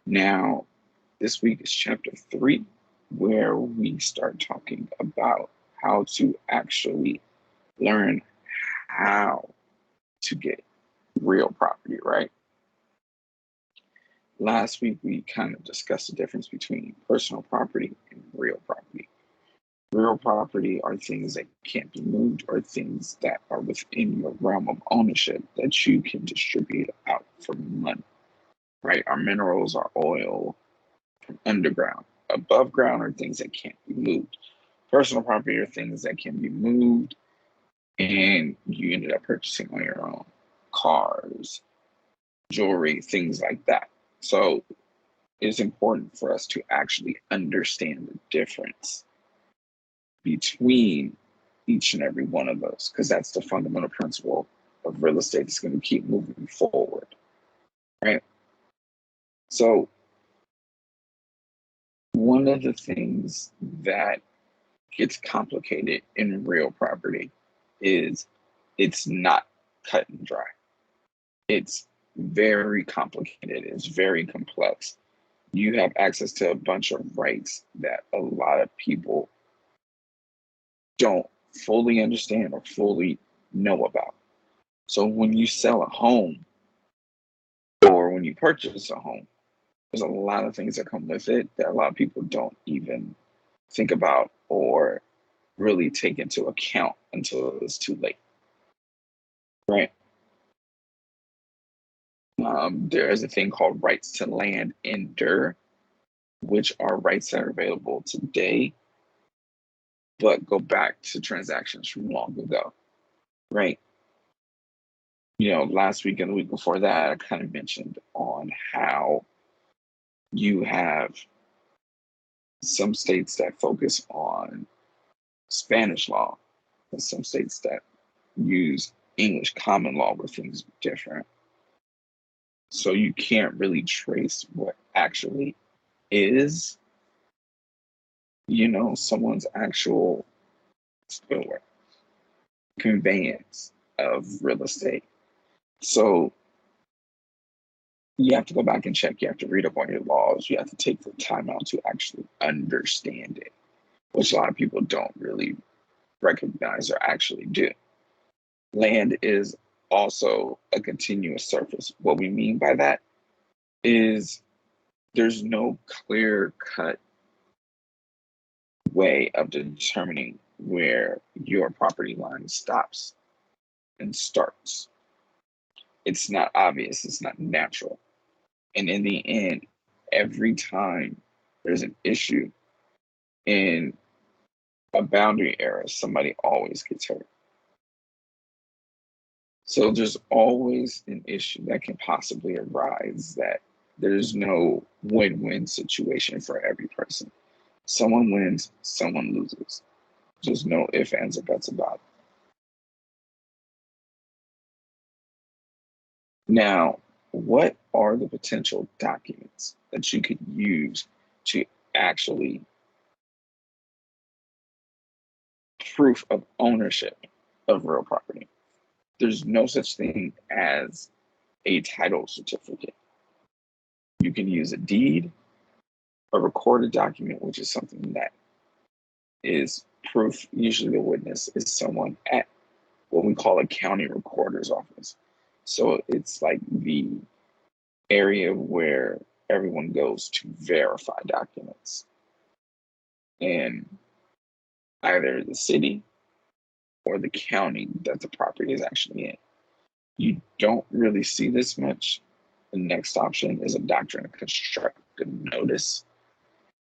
Now, this week is chapter 3, where we start talking about how to actually learn how to get real property, right? Last week, we kind of discussed the difference between personal property and real property. Real property are things that can't be moved or things that are within your realm of ownership that you can distribute out for money, right? Our minerals, our oil from underground. Above ground are things that can't be moved. Personal property are things that can be moved and you ended up purchasing on your own. Cars, jewelry, things like that. So it's important for us to actually understand the difference between each and every one of those, because that's the fundamental principle of real estate that's going to keep moving forward, right? So one of the things that gets complicated in real property is it's not cut and dry. It's very complicated. It's very complex. You have access to a bunch of rights that a lot of people don't fully understand or fully know about. So when you sell a home or when you purchase a home, there's a lot of things that come with it that a lot of people don't even think about or really take into account until it's too late, right? There is a thing called rights to land endure, which are rights that are available today, but go back to transactions from long ago, right? Last week and the week before that, I kind of mentioned on how you have some states that focus on Spanish law and some states that use English common law where things are different. So you can't really trace what actually is, someone's actual conveyance of real estate. So you have to go back and check. You have to read up on your laws. You have to take the time out to actually understand it, which a lot of people don't really recognize or actually do. Land is also a continuous surface. What we mean by that is there's no clear cut way of determining where your property line stops and starts. It's not obvious, it's not natural. And in the end, every time there's an issue in a boundary area, somebody always gets hurt. So there's always an issue that can possibly arise that there's no win-win situation for every person. Someone wins, someone loses. There's no ifs, ands, or buts about it. Now, what are the potential documents that you could use to actually proof of ownership of real property? There's no such thing as a title certificate. You can use a deed, a recorded document, which is something that is proof. Usually the witness is someone at what we call a county recorder's office. So it's like the area where everyone goes to verify documents. And either the city or the county that the property is actually in. You don't really see this much. The next option is a doctrine of constructive notice.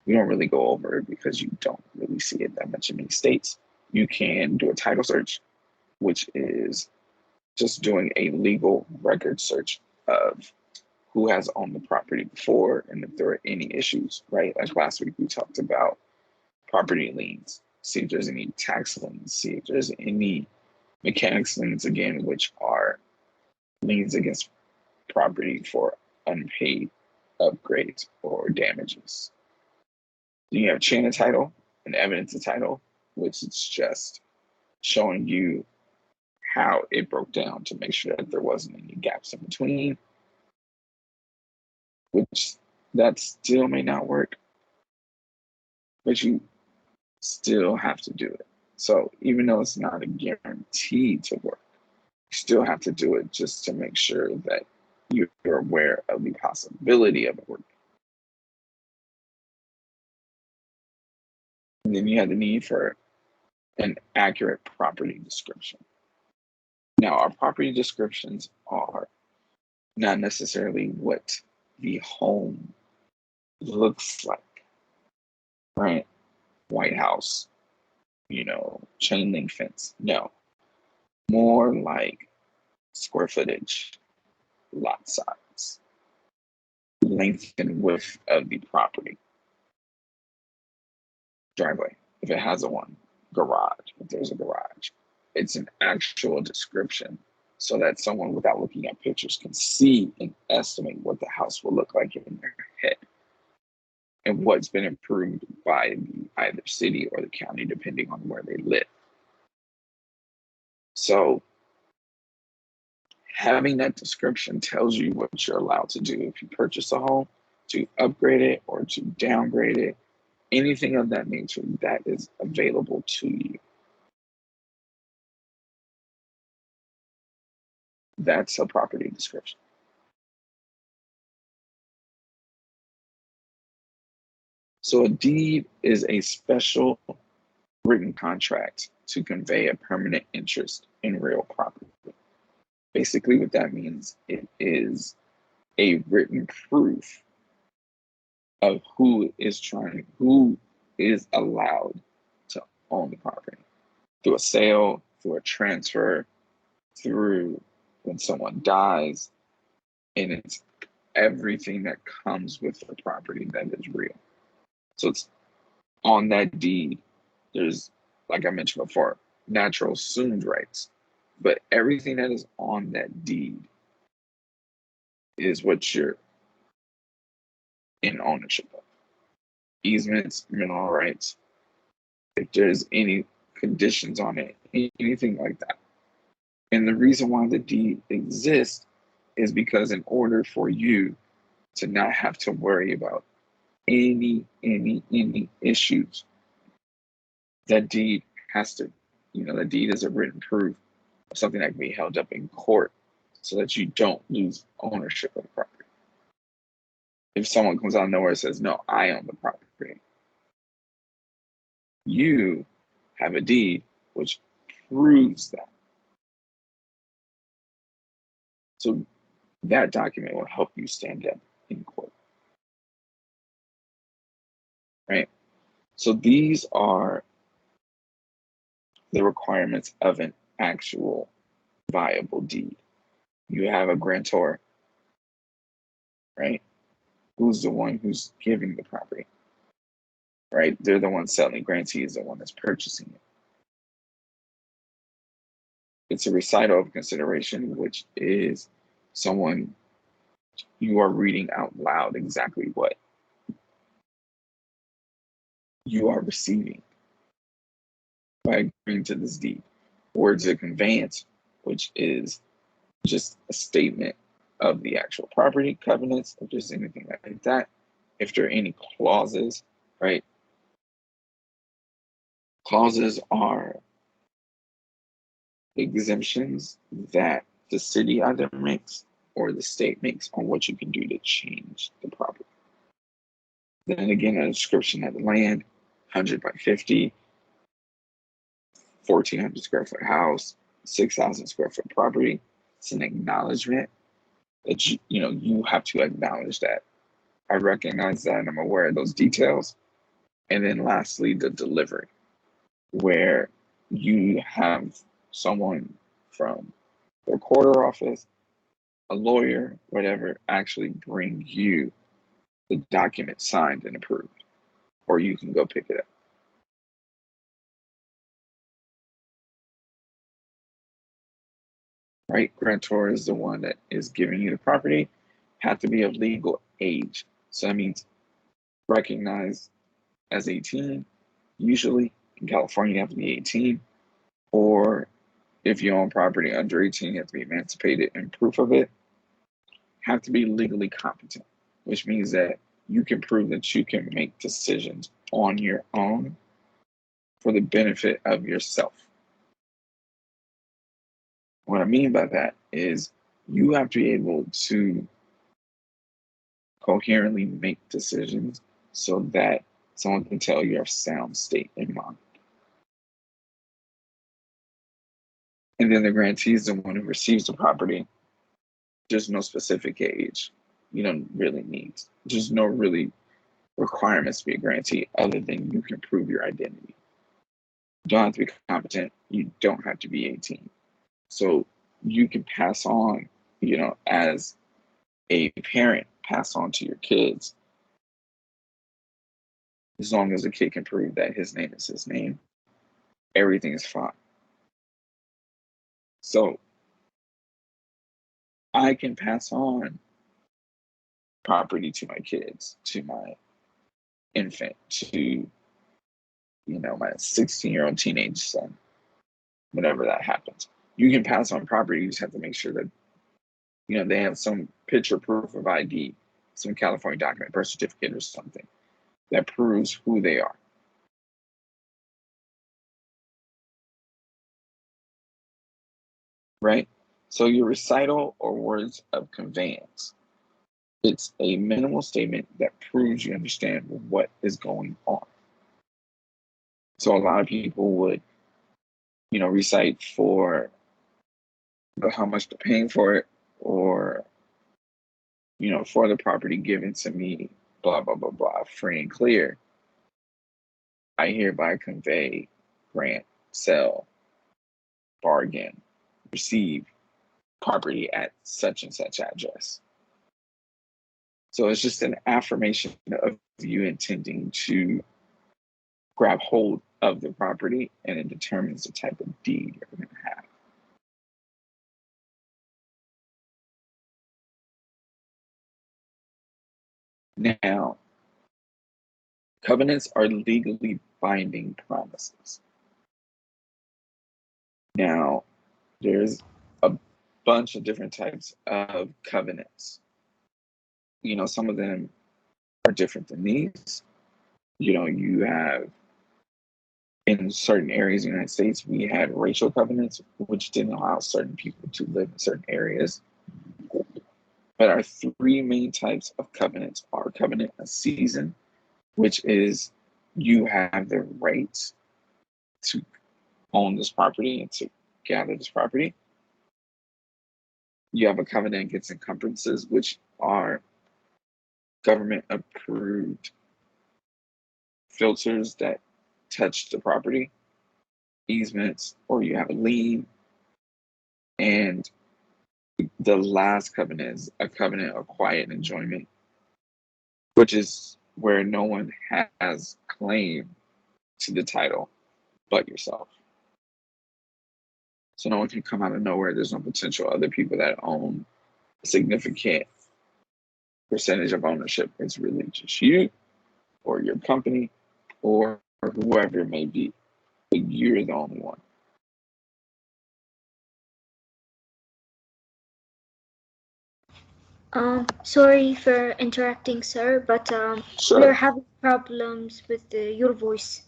We don't really go over it because you don't really see it that much in many states. You can do a title search, which is just doing a legal record search of who has owned the property before and if there are any issues, right? Like last week, we talked about property liens, see if there's any tax liens, see if there's any mechanics liens, again, which are liens against property for unpaid upgrades or damages. Then you have chain of title and evidence of title, which is just showing you how it broke down to make sure that there wasn't any gaps in between, which That still may not work, but you still have to do it. So even though it's not a guarantee to work, you still have to do it just to make sure that you're aware of the possibility of it working. And then you have the need for an accurate property description. Now, our property descriptions are not necessarily what the home looks like, right? White House, chain link fence. No, more like square footage, lot size, length and width of the property, driveway, if it has a one, garage, if there's a garage. It's an actual description so that someone without looking at pictures can see and estimate what the house will look like in their head and what's been approved by the either city or the county, depending on where they live. So having that description tells you what you're allowed to do if you purchase a home, to upgrade it or to downgrade it, anything of that nature that is available to you. That's a property description. So a deed is a special written contract to convey a permanent interest in real property. Basically, what that means, it is a written proof of who is allowed to own the property through a sale, through a transfer, through when someone dies, and it's everything that comes with the property that is real. So it's on that deed. There's, like I mentioned before, natural assumed rights, but everything that is on that deed is what you're in ownership of. Easements, mineral rights, if there's any conditions on it, anything like that. And the reason why the deed exists is because in order for you to not have to worry about any issues, that deed has to, the deed is a written proof of something that can be held up in court so that you don't lose ownership of the property. If someone comes out of nowhere and says, no, I own the property, you have a deed which proves that. So that document will help you stand up in court, right? So these are the requirements of an actual viable deed. You have a grantor, right? Who's the one who's giving the property, right? They're the one selling. Grantee is the one that's purchasing it. It's a recital of consideration, which is someone you are reading out loud exactly what you are receiving by agreeing to this deed. Words of conveyance, which is just a statement of the actual property, covenants, if there's anything like that. If there are any clauses, right? Clauses are exemptions that the city either makes or the state makes on what you can do to change the property. Then again, a description of the land, 100 by 50, 1,400 square foot house, 6,000 square foot property. It's an acknowledgement that you have to acknowledge that I recognize that and I'm aware of those details. And then lastly, the delivery, where you have someone from the recorder office, a lawyer, whatever, actually bring you the document signed and approved, or you can go pick it up. Right? Grantor is the one that is giving you the property, have to be of legal age. So that means recognized as 18. Usually in California, you have to be 18, or if you own property under 18, you have to be emancipated and proof of it. Have to be legally competent, which means that you can prove that you can make decisions on your own for the benefit of yourself. What I mean by that is you have to be able to coherently make decisions so that someone can tell you have sound state in mind. And then the grantee is the one who receives the property. There's no specific age. You don't really need. There's no really requirements to be a grantee other than you can prove your identity. You don't have to be competent. You don't have to be 18. So you can pass on, as a parent, pass on to your kids. As long as the kid can prove that his name is his name, everything is fine. So I can pass on property to my kids, to my infant, to, my 16-year-old teenage son, whenever that happens. You can pass on property, you just have to make sure that, they have some picture proof of ID, some California document, birth certificate or something that proves who they are. Right? So your recital or words of conveyance, it's a minimal statement that proves you understand what is going on. So a lot of people would, recite for how much they're paying for it, or, for the property given to me, blah, blah, blah, blah, free and clear. I hereby convey, grant, sell, bargain, receive property at such and such address. So it's just an affirmation of you intending to grab hold of the property, and it determines the type of deed you're going to have. Now, covenants are legally binding promises. Now, there's a bunch of different types of covenants. Some of them are different than these. You have, in certain areas of the United States, we had racial covenants, which didn't allow certain people to live in certain areas. But our three main types of covenants are covenant of season, which is you have the right to own this property and to gather this property. You have a covenant against encumbrances, which are government approved filters that touch the property, easements, or you have a lien. And the last covenant is a covenant of quiet enjoyment, which is where no one has claim to the title but yourself. So no one can come out of nowhere. There's no potential other people that own a significant percentage of ownership. It's really just you or your company or whoever it may be, but you're the only one. Sorry for interrupting, sir, but Sure. we're having problems with your voice.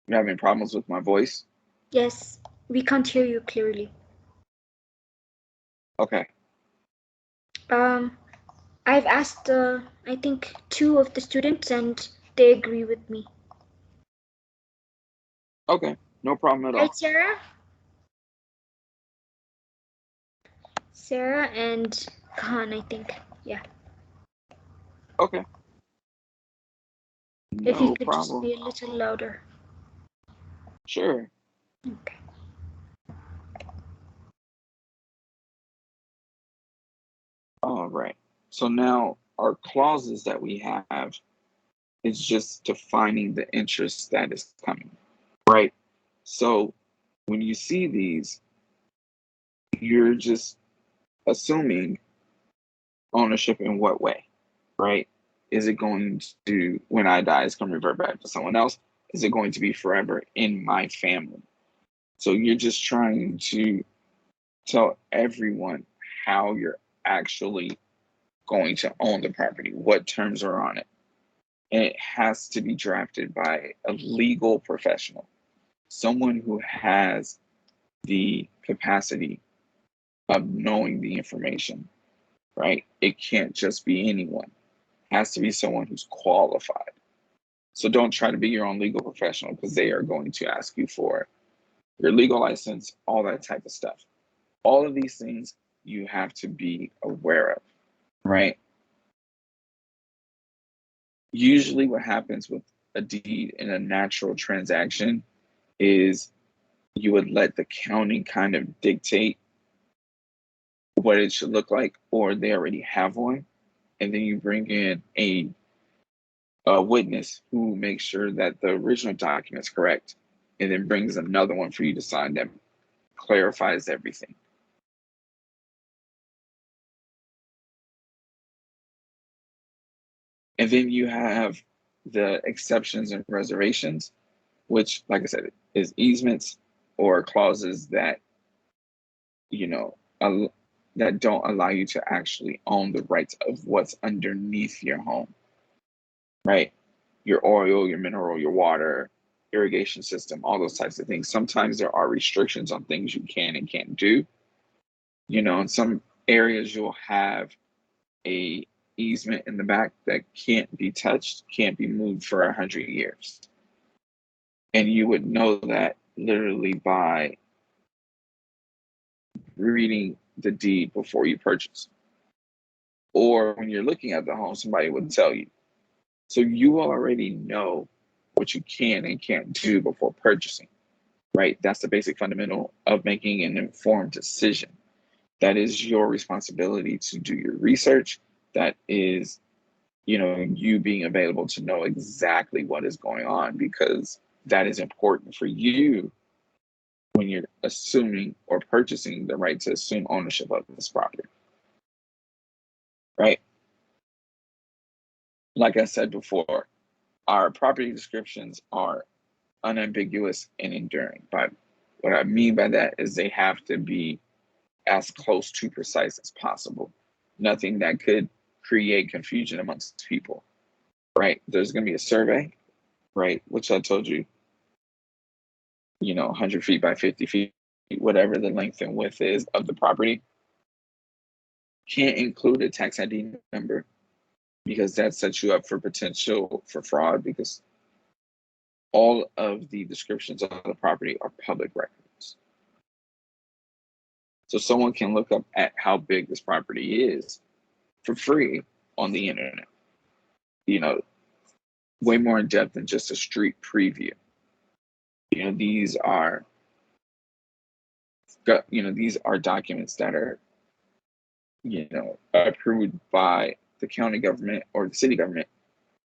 You're having problems with my voice? Yes, we can't hear you clearly. Okay. I've asked, I think, 2 of the students, and they agree with me. Okay, no problem at all. Right, Sarah? Sarah and Khan, I think. Yeah. Okay. If you No could just problem. be a little louder. Sure. Okay. All right. So now our clauses that we have is just defining the interest that is coming, right? So when you see these, you're just assuming ownership in what way, right? Is it going to, when I die, it's going to revert back to someone else? Is it going to be forever in my family? So you're just trying to tell everyone how you're actually going to own the property, what terms are on it. And it has to be drafted by a legal professional, someone who has the capacity of knowing the information, right? It can't just be anyone. It has to be someone who's qualified. So don't try to be your own legal professional, because they are going to ask you for your legal license, all that type of stuff. All of these things you have to be aware of, right? Usually what happens with a deed in a natural transaction is you would let the county kind of dictate what it should look like, or they already have one, and then you bring in a witness who makes sure that the original document's correct, and then brings another one for you to sign that clarifies everything. And then you have the exceptions and reservations, which, like I said, is easements or clauses that, that don't allow you to actually own the rights of what's underneath your home, right? Your oil, your mineral, your water, irrigation system, all those types of things. Sometimes there are restrictions on things you can and can't do. In some areas you'll have a easement in the back that can't be touched, can't be moved for 100 years. And you would know that literally by reading the deed before you purchase. Or when you're looking at the home, somebody would tell you. So you already know what you can and can't do before purchasing, right? That's the basic fundamental of making an informed decision. That is your responsibility to do your research. That is, you being available to know exactly what is going on, because that is important for you when you're assuming or purchasing the right to assume ownership of this property, right? Like I said before, our property descriptions are unambiguous and enduring. But what I mean by that is they have to be as close to precise as possible. Nothing that could create confusion amongst people, right? There's going to be a survey, right? Which I told you, 100 feet by 50 feet, whatever the length and width is of the property. Can't include a tax ID number, because that sets you up for potential for fraud, because all of the descriptions of the property are public records. So someone can look up at how big this property is for free on the internet, way more in depth than just a street preview. These are documents that are, approved by the county government or the city government,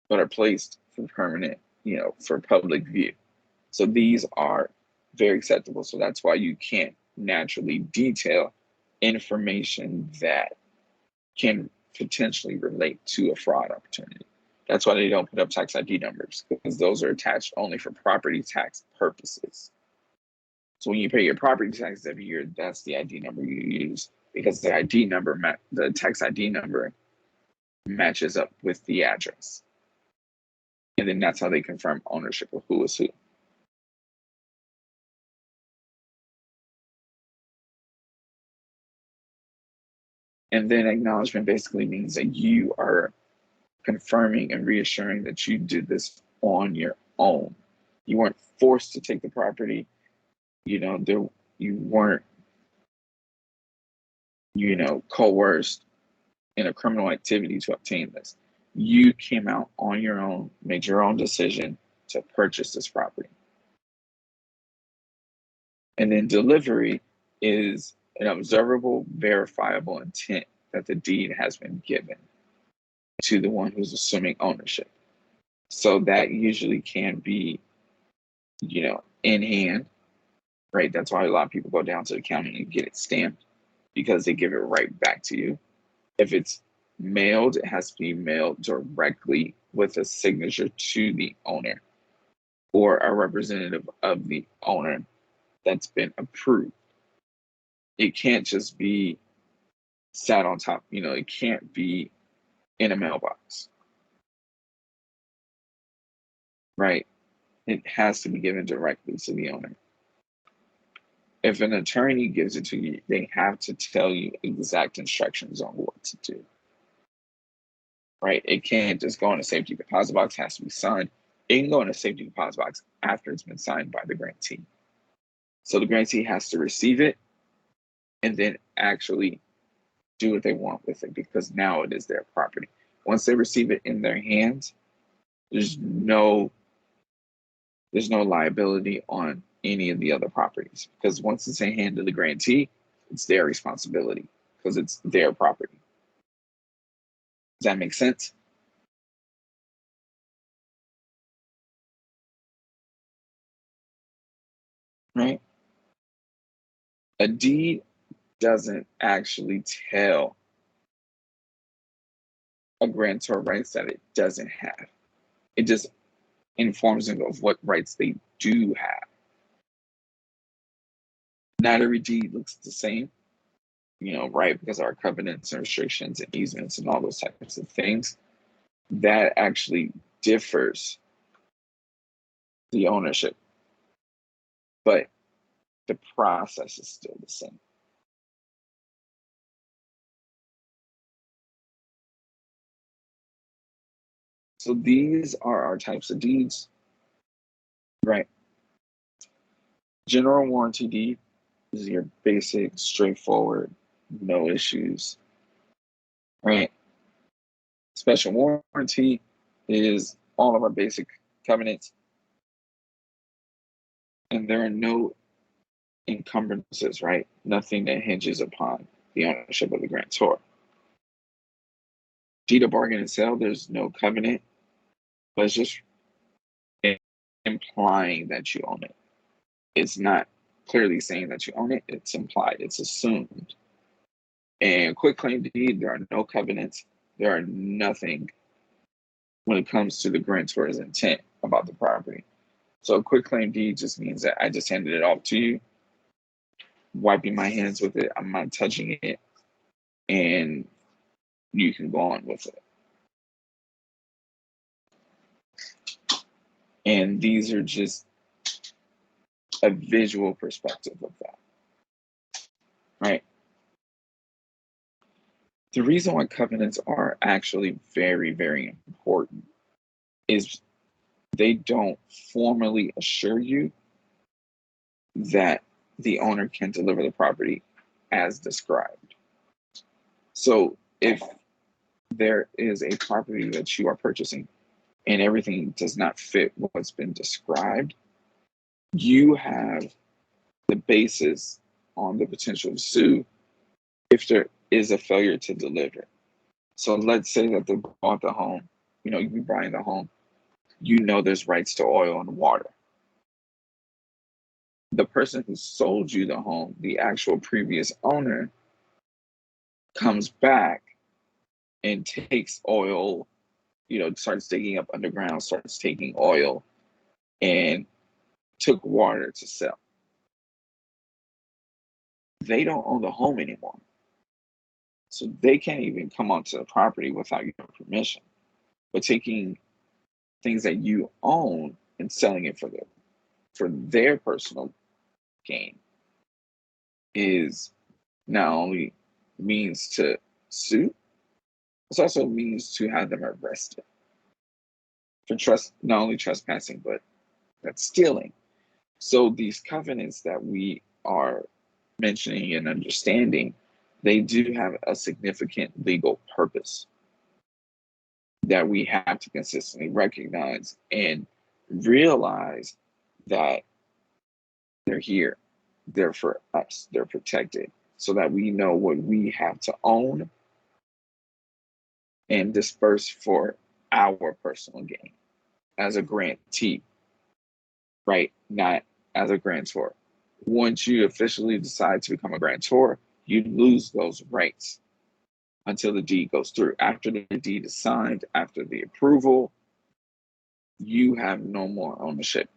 but are placed for permanent, for public view. So these are very acceptable. So that's why you can't naturally detail information that can potentially relate to a fraud opportunity. That's why they don't put up tax ID numbers, because those are attached only for property tax purposes. So when you pay your property taxes every year, that's the ID number you use, because the the tax ID number matches up with the address. And then that's how they confirm ownership of who is who. And then acknowledgement basically means that you are confirming and reassuring that you did this on your own. You weren't forced to take the property. You weren't, coerced in a criminal activity to obtain this. You came out on your own, made your own decision to purchase this property. And then delivery is an observable, verifiable intent that the deed has been given to the one who's assuming ownership. So that usually can be, in hand, right? That's why a lot of people go down to the county and get it stamped, because they give it right back to you. If it's mailed, it has to be mailed directly with a signature to the owner or a representative of the owner that's been approved. It can't just be sat on top. It can't be in a mailbox, right? It has to be given directly to the owner. If an attorney gives it to you, they have to tell you exact instructions on what to do, right? It can't just go in a safety deposit box, it has to be signed. It can go in a safety deposit box after it's been signed by the grantee. So the grantee has to receive it and then actually do what they want with it, because now it is their property. Once they receive it in their hands, there's no liability on any of the other properties, because once it's in hand of the grantee, it's their responsibility because it's their property. Does that make sense? Right? A deed doesn't actually tell a grantor rights that it doesn't have. It just informs them of what rights they do have. Not every deed looks the same, right? Because our covenants and restrictions and easements and all those types of things, that actually differs the ownership, but the process is still the same. So these are our types of deeds, right? General warranty deed is your basic, straightforward, no issues, right? Special warranty is all of our basic covenants, and there are no encumbrances, right? Nothing that hinges upon the ownership of the grantor. Deed of bargain and sale, there's no covenant, but it's just implying that you own it. It's not clearly saying that you own it, it's implied, it's assumed. And quitclaim deed, there are no covenants, there are nothing when it comes to the grantor's intent about the property. So a quitclaim deed just means that I just handed it off to you, wiping my hands with it, I'm not touching it, and you can go on with it. And these are just a visual perspective of that, right? The reason why covenants are actually very, very important is they don't formally assure you that the owner can deliver the property as described. So if there is a property that you are purchasing and everything does not fit what's been described, you have the basis on the potential to sue if there is a failure to deliver. So let's say that they bought the home, you'd be buying the home, there's rights to oil and water. The person who sold you the home, the actual previous owner, comes back and takes oil, starts digging up underground, starts taking oil, and took water to sell. They don't own the home anymore. So they can't even come onto the property without your permission. But taking things that you own and selling it for their personal gain is not only means to sue, it's also means to have them arrested for not only trespassing, but that's stealing. So these covenants that we are mentioning and understanding, they do have a significant legal purpose that we have to consistently recognize and realize that they're here, they're for us, they're protected, so that we know what we have to own and disperse for our personal gain as a grantee, right? Not as a grantor. Once you officially decide to become a grantor, you lose those rights until the deed goes through. After the deed is signed, after the approval, you have no more ownership.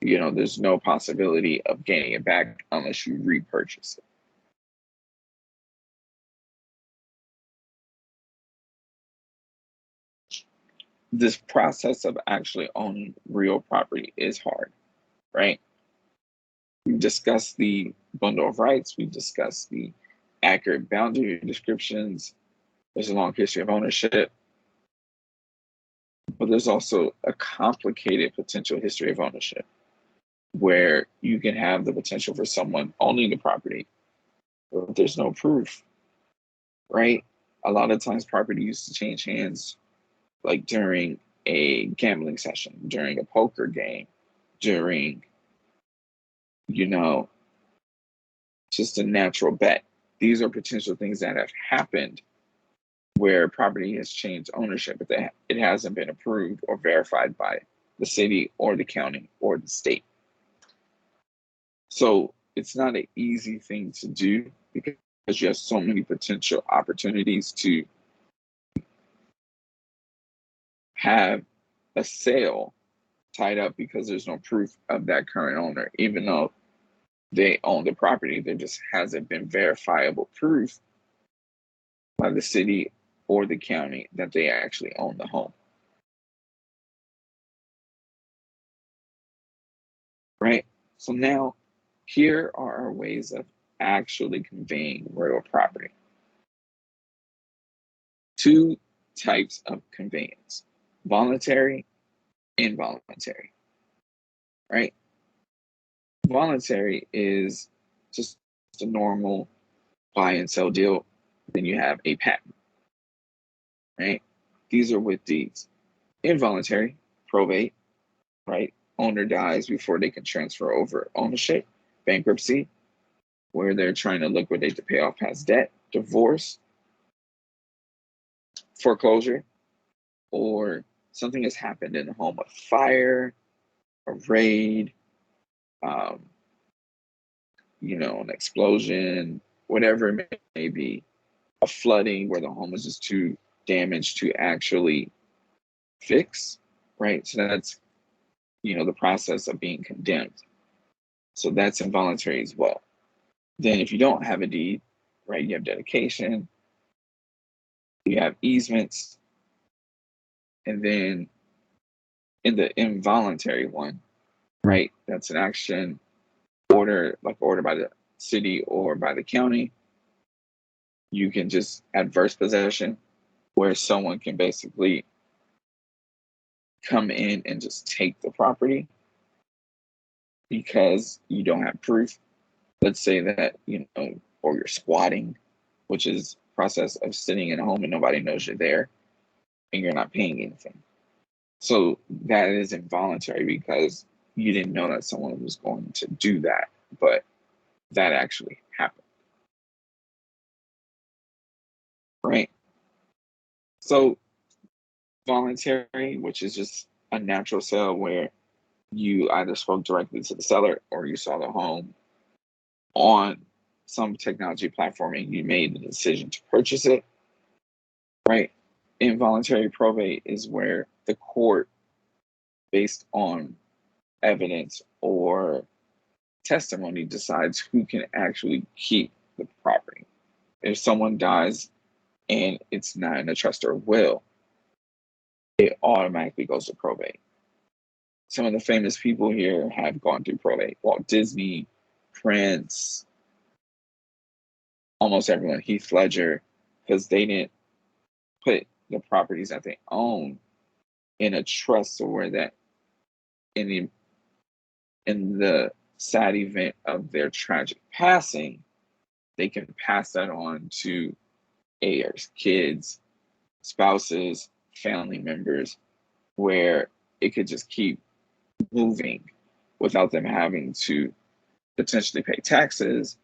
There's no possibility of gaining it back unless you repurchase it. this process of actually owning real property is hard, right? We've discussed the bundle of rights. We've discussed the accurate boundary descriptions. There's a long history of ownership. But there's also a complicated potential history of ownership where you can have the potential for someone owning the property, but there's no proof, right? A lot of times property used to change hands like during a gambling session, during a poker game, during, just a natural bet. These are potential things that have happened where property has changed ownership, but that it hasn't been approved or verified by the city or the county or the state. So it's not an easy thing to do because you have so many potential opportunities to have a sale tied up because there's no proof of that current owner, even though they own the property. There just hasn't been verifiable proof by the city or the county that they actually own the home. Right? So now, here are our ways of actually conveying real property. Two types of conveyance: voluntary, involuntary. Right? Voluntary is just a normal buy and sell deal. Then you have a patent. Right? These are with deeds. Involuntary, probate, right? Owner dies before they can transfer over ownership. Bankruptcy, where they're trying to liquidate to pay off past debt. Divorce, foreclosure, or something has happened in the home: a fire, a raid, an explosion, whatever it may be, a flooding where the home is just too damaged to actually fix, right? So that's, the process of being condemned. So that's involuntary as well. Then if you don't have a deed, right, you have dedication, you have easements, and then in the involuntary one, right, that's an action order by the city or by the county. You can just adverse possession, where someone can basically come in and just take the property because you don't have proof. Let's say that, or you're squatting, which is process of sitting in a home and nobody knows you're there and you're not paying anything. So that is involuntary because you didn't know that someone was going to do that, but that actually happened. Right? So voluntary, which is just a natural sale where you either spoke directly to the seller or you saw the home on some technology platform and you made the decision to purchase it, right? Involuntary probate is where the court, based on evidence or testimony, decides who can actually keep the property. If someone dies and it's not in a trust or will, it automatically goes to probate. Some of the famous people here have gone through probate: Walt Disney, Prince, almost everyone, Heath Ledger, because they didn't put the properties that they own in a trust, or where that in the sad event of their tragic passing, they can pass that on to heirs, kids, spouses, family members, where it could just keep moving without them having to potentially pay taxes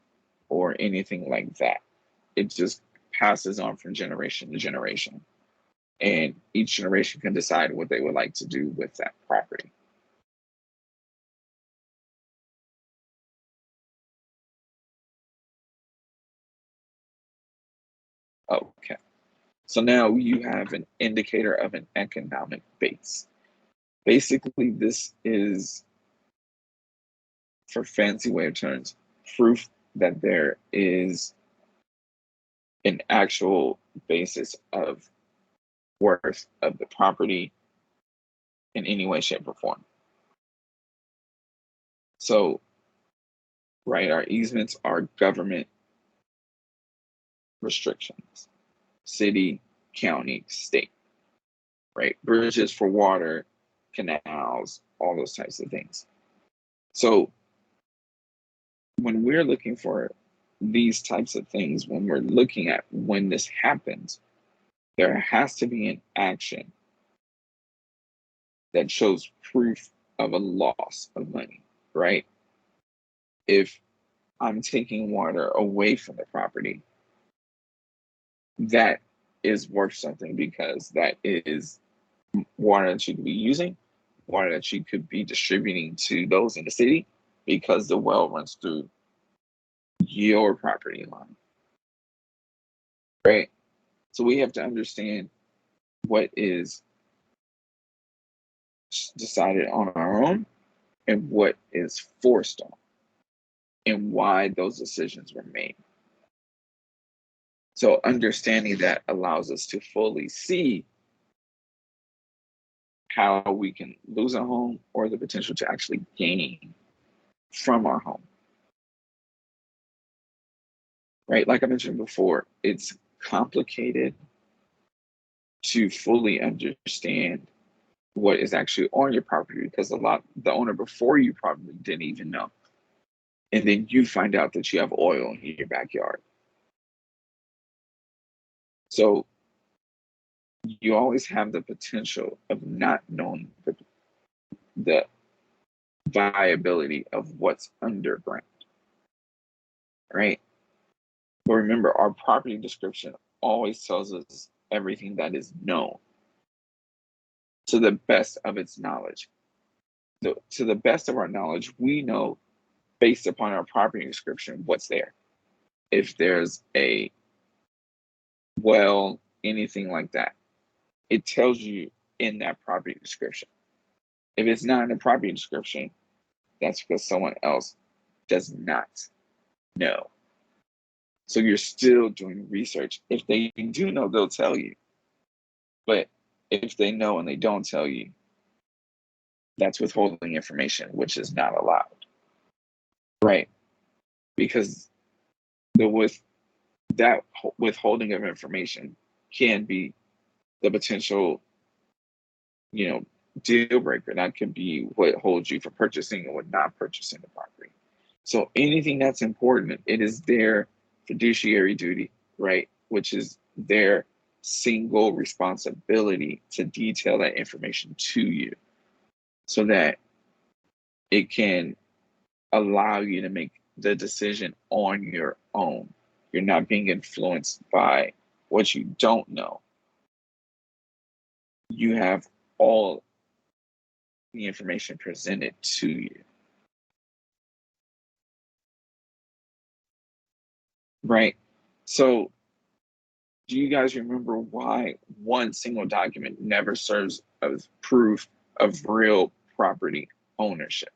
or anything like that. It just passes on from generation to generation. And each generation can decide what they would like to do with that property. Okay. So now you have an indicator of an economic base. Basically, this is, for fancy way of terms, proof that there is an actual basis of worth of the property in any way, shape, or form. So, right, our easements are government restrictions, city, county, state, right? Bridges for water, canals, all those types of things. So when we're looking for these types of things, when we're looking at when this happens, there has to be an action that shows proof of a loss of money, right? If I'm taking water away from the property, that is worth something because that is water that you could be using, water that you could be distributing to those in the city because the well runs through your property line, right? So we have to understand what is decided on our own and what is forced on and why those decisions were made. So understanding that allows us to fully see how we can lose a home or the potential to actually gain from our home. Right? Like I mentioned before, it's complicated to fully understand what is actually on your property because the owner before you probably didn't even know. And then you find out that you have oil in your backyard. So you always have the potential of not knowing the viability of what's underground, right? But remember, our property description always tells us everything that is known to the best of its knowledge. So, to the best of our knowledge, we know based upon our property description what's there. If there's a well, anything like that, it tells you in that property description. If it's not in the property description, that's because someone else does not know. So you're still doing research. If they do know, they'll tell you. But if they know and they don't tell you, that's withholding information, which is not allowed. Right? Because that withholding of information can be the potential, deal breaker. That could be what holds you for purchasing or not purchasing the property. So anything that's important, it is their fiduciary duty, right? Which is their single responsibility to detail that information to you so that it can allow you to make the decision on your own. You're not being influenced by what you don't know. You have all the information presented to you. Right? So, do you guys remember why one single document never serves as proof of real property ownership?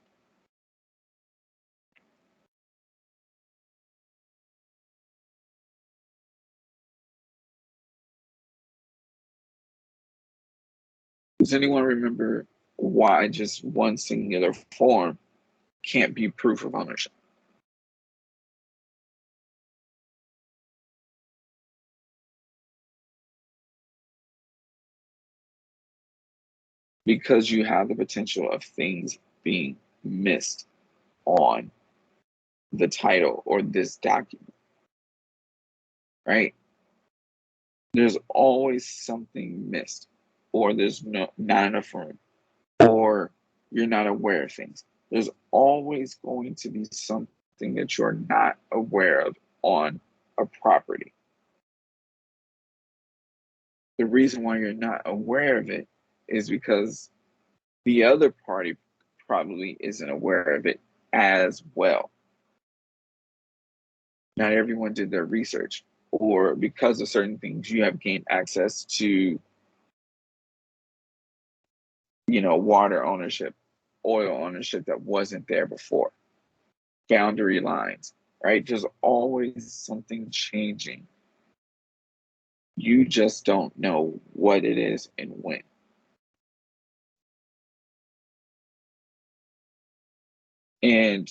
Does anyone remember why just one singular form can't be proof of ownership? Because you have the potential of things being missed on the title or this document, right? There's always something missed, or there's not enough room, or you're not aware of things. There's always going to be something that you're not aware of on a property. The reason why you're not aware of it is because the other party probably isn't aware of it as well. Not everyone did their research, or because of certain things, you have gained access to, water ownership, oil ownership that wasn't there before, boundary lines, right? There's always something changing. You just don't know what it is and when. And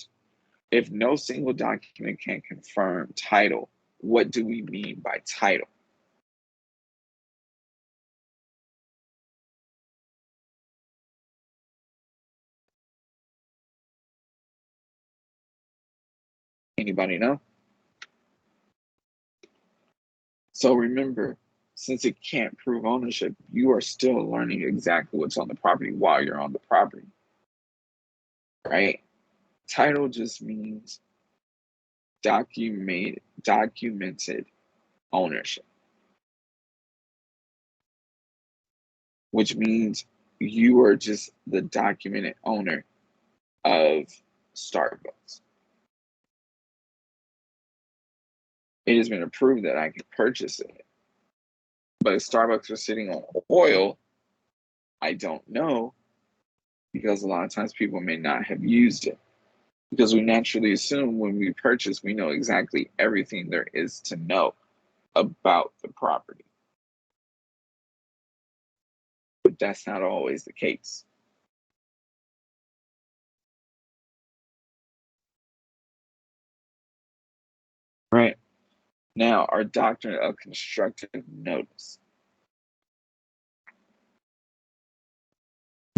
if no single document can confirm title, what do we mean by title? Anybody know? So remember, since it can't prove ownership, you are still learning exactly what's on the property while you're on the property, right? Title just means documented ownership, which means you are just the documented owner of Starbucks. It has been approved that I can purchase it. But if Starbucks was sitting on oil, I don't know, because a lot of times people may not have used it. Because we naturally assume when we purchase, we know exactly everything there is to know about the property. But that's not always the case. Right? Now, our doctrine of constructive notice.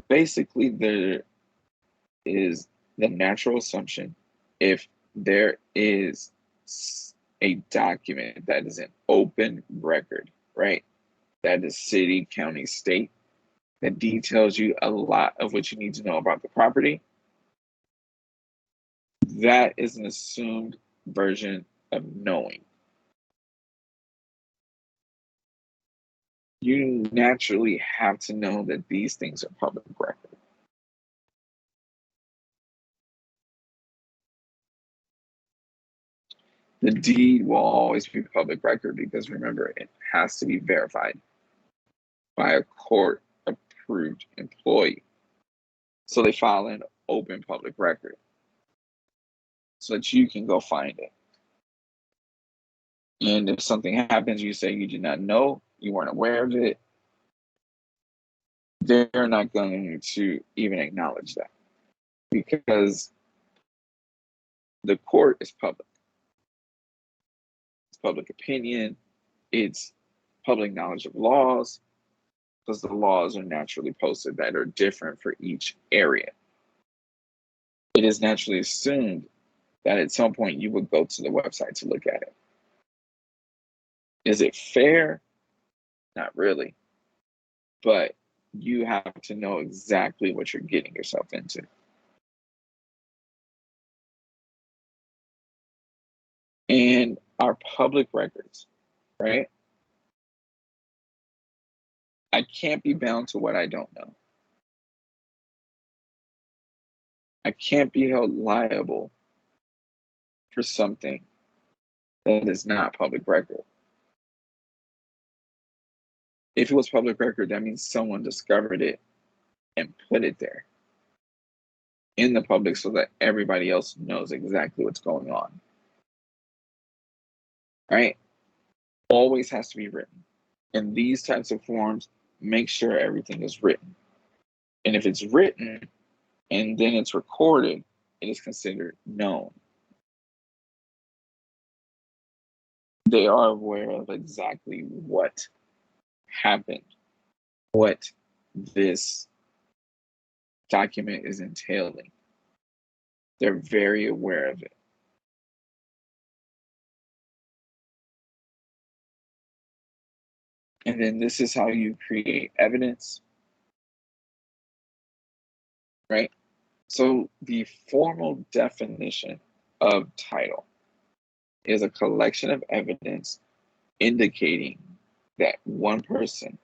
Basically, there is the natural assumption if there is a document that is an open record, right? That is city, county, state, that details you a lot of what you need to know about the property. That is an assumed version of knowing. You naturally have to know that these things are public record. The deed will always be public record because remember, it has to be verified by a court approved employee. So they file an open public record so that you can go find it. And if something happens, you say you did not know, you weren't aware of it, they're not going to even acknowledge that because the court is public. It's public opinion, it's public knowledge of laws, because the laws are naturally posted that are different for each area. It is naturally assumed that at some point you would go to the website to look at it. Is it fair? Not really. But you have to know exactly what you're getting yourself into. And our public records, right? I can't be bound to what I don't know. I can't be held liable for something that is not public record. If it was public record, that means someone discovered it and put it there in the public so that everybody else knows exactly what's going on. Right? Always has to be written. In these types of forms, make sure everything is written. And if it's written and then it's recorded, it is considered known. They are aware of exactly what happened, what this document is entailing. They're very aware of it. And then this is how you create evidence, right? So the formal definition of title is a collection of evidence indicating that one person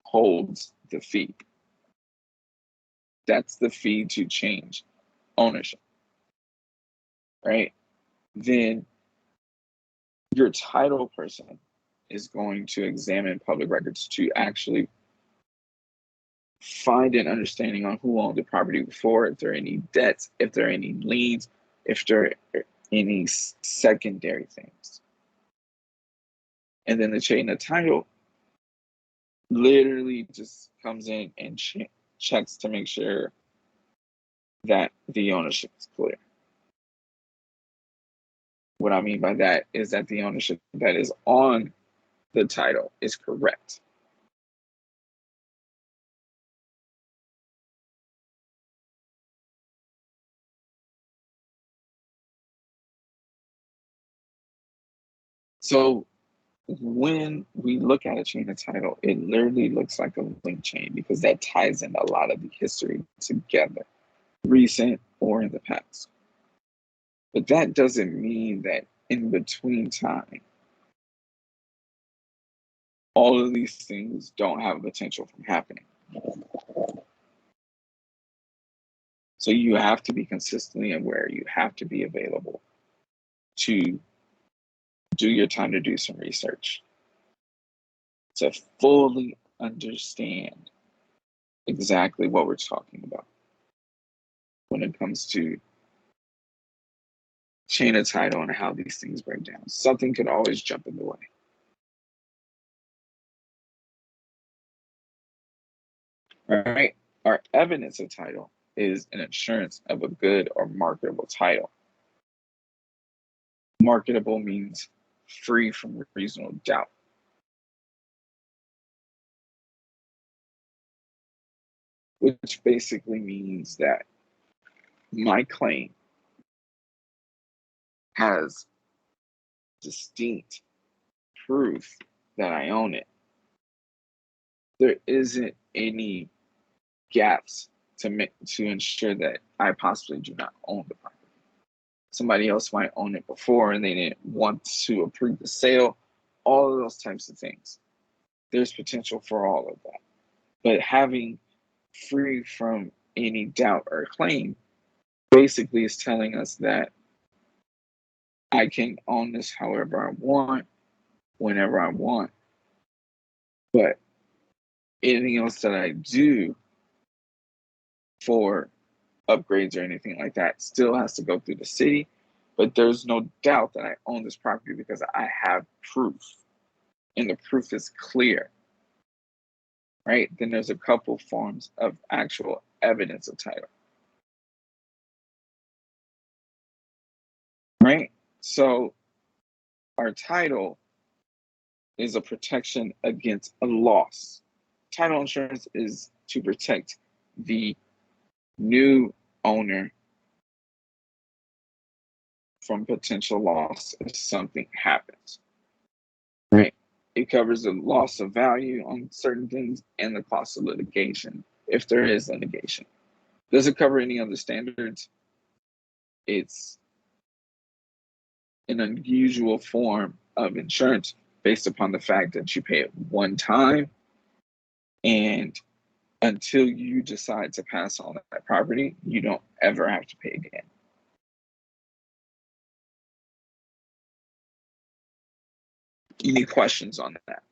holds the fee. That's the fee to change ownership, right? Then your title person is going to examine public records to actually find an understanding on who owned the property before, if there are any debts, if there are any liens, if there are any secondary things. And then the chain of title literally just comes in and checks to make sure that the ownership is clear. What I mean by that is that the ownership that is on the title is correct. So when we look at a chain of title, it literally looks like a link chain because that ties in a lot of the history together, recent or in the past. But that doesn't mean that in between time, all of these things don't have potential from happening. So you have to be consistently aware, you have to be available to do your time to do some research, to fully understand exactly what we're talking about when it comes to chain of title and how these things break down. Something could always jump in the way. All right. Our evidence of title is an assurance of a good or marketable title. Marketable means free from reasonable doubt. Which basically means that my claim has distinct proof that I own it. There isn't any gaps to ensure that I possibly do not own the property. Somebody else might own it before and they didn't want to approve the sale, all of those types of things. There's potential for all of that. But having free from any doubt or claim basically is telling us that I can own this however I want, whenever I want. But anything else that I do for upgrades or anything like that still has to go through the city. But there's no doubt that I own this property because I have proof. And the proof is clear. Right? Then there's a couple forms of actual evidence of title. Right? So our title is a protection against a loss. Title insurance is to protect the new owner from potential loss if something happens. Right? It covers the loss of value on certain things and the cost of litigation, if there is litigation. Does it cover any other standards? It's an unusual form of insurance based upon the fact that you pay it one time, and until you decide to pass on that property, you don't ever have to pay again. Any questions on that?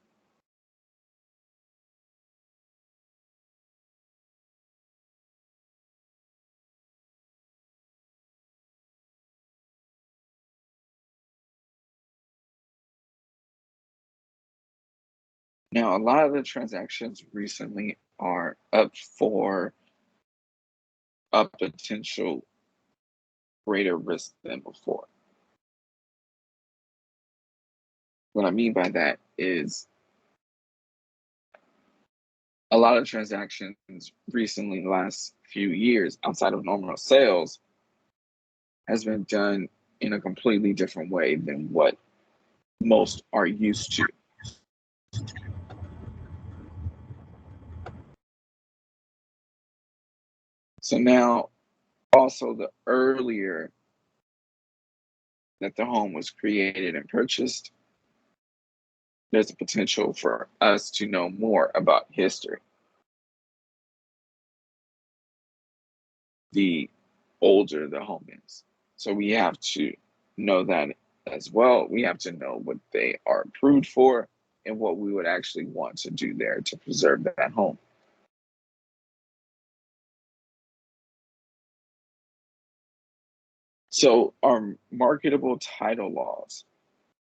Now, a lot of the transactions recently are up for a potential greater risk than before. What I mean by that is a lot of transactions recently, the last few years, outside of normal sales, has been done in a completely different way than what most are used to. So now, also the earlier that the home was created and purchased, there's a potential for us to know more about history. The older the home is. So we have to know that as well. We have to know what they are approved for and what we would actually want to do there to preserve that home. So our marketable title laws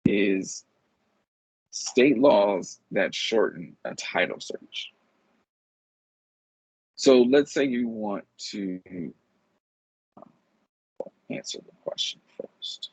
is state laws that shorten a title search. So let's say you want to answer the question first.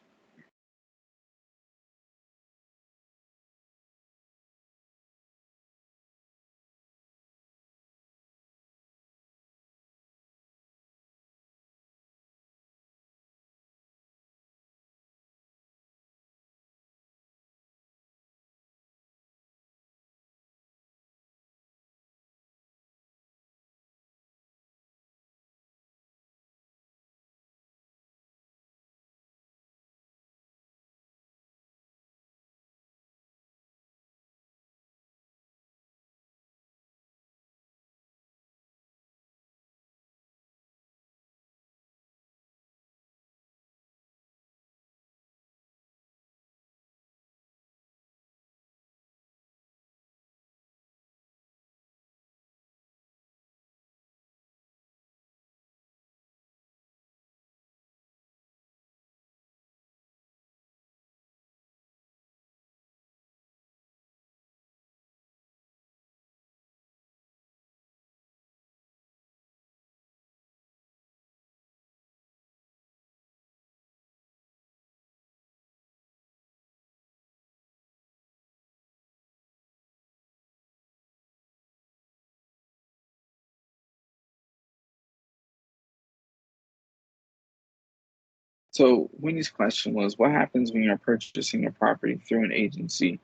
So Winnie's question was, what happens when you're purchasing a property through an agency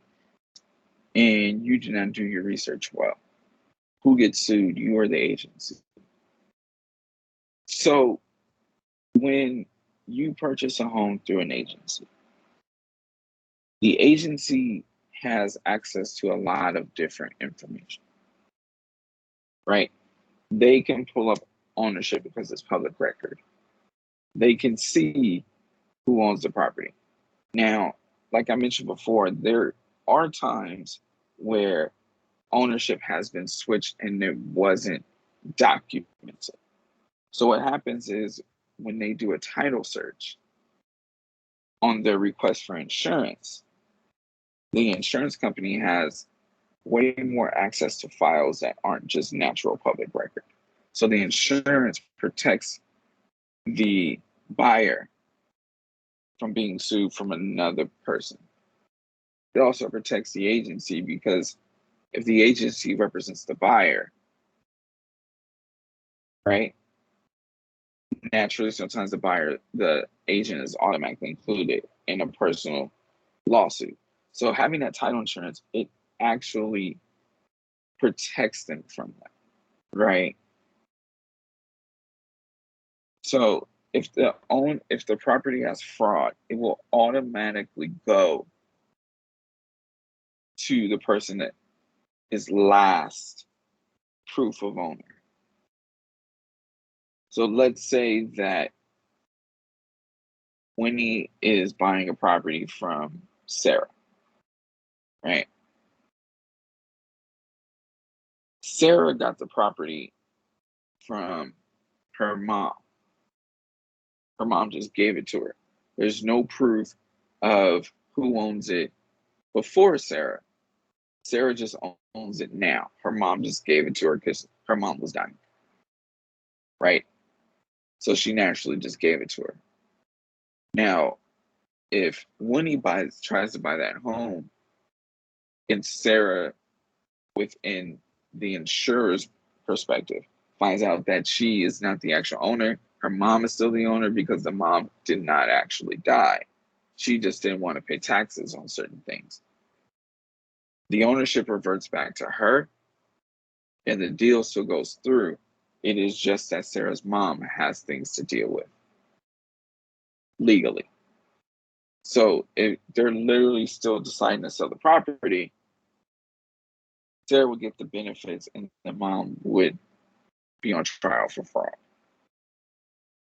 and you do not do your research well? Who gets sued, you or the agency? So when you purchase a home through an agency, the agency has access to a lot of different information, right? They can pull up ownership because it's public record. They can see who owns the property. Now, like I mentioned before, there are times where ownership has been switched and it wasn't documented. So what happens is when they do a title search on their request for insurance, the insurance company has way more access to files that aren't just natural public record. So the insurance protects the buyer from being sued from another person. It also protects the agency because if the agency represents the buyer, right? Naturally, sometimes the agent is automatically included in a personal lawsuit. So having that title insurance, it actually protects them from that, right? So if the property has fraud, it will automatically go to the person that is last proof of owner. So let's say that Winnie is buying a property from Sarah, right? Sarah got the property from her mom. Her mom just gave it to her. There's no proof of who owns it before Sarah. Sarah just owns it now. Her mom just gave it to her because her mom was dying, right? So she naturally just gave it to her. Now, if Winnie tries to buy that home, and Sarah, within the insurer's perspective, finds out that she is not the actual owner, her mom is still the owner because the mom did not actually die. She just didn't want to pay taxes on certain things. The ownership reverts back to her, and the deal still goes through. It is just that Sarah's mom has things to deal with legally. So if they're literally still deciding to sell the property, Sarah would get the benefits and the mom would be on trial for fraud.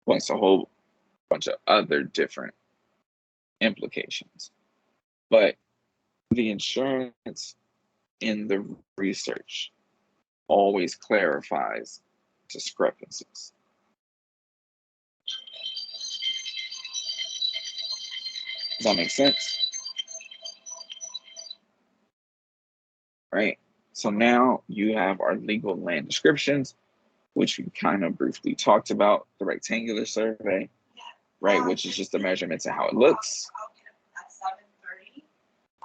Plus a whole bunch of other different implications. But the insurance in the research always clarifies discrepancies. Does that make sense? Right? So now you have our legal land descriptions, which we kind of briefly talked about, the rectangular survey. right? Which is just the measurements and how it looks.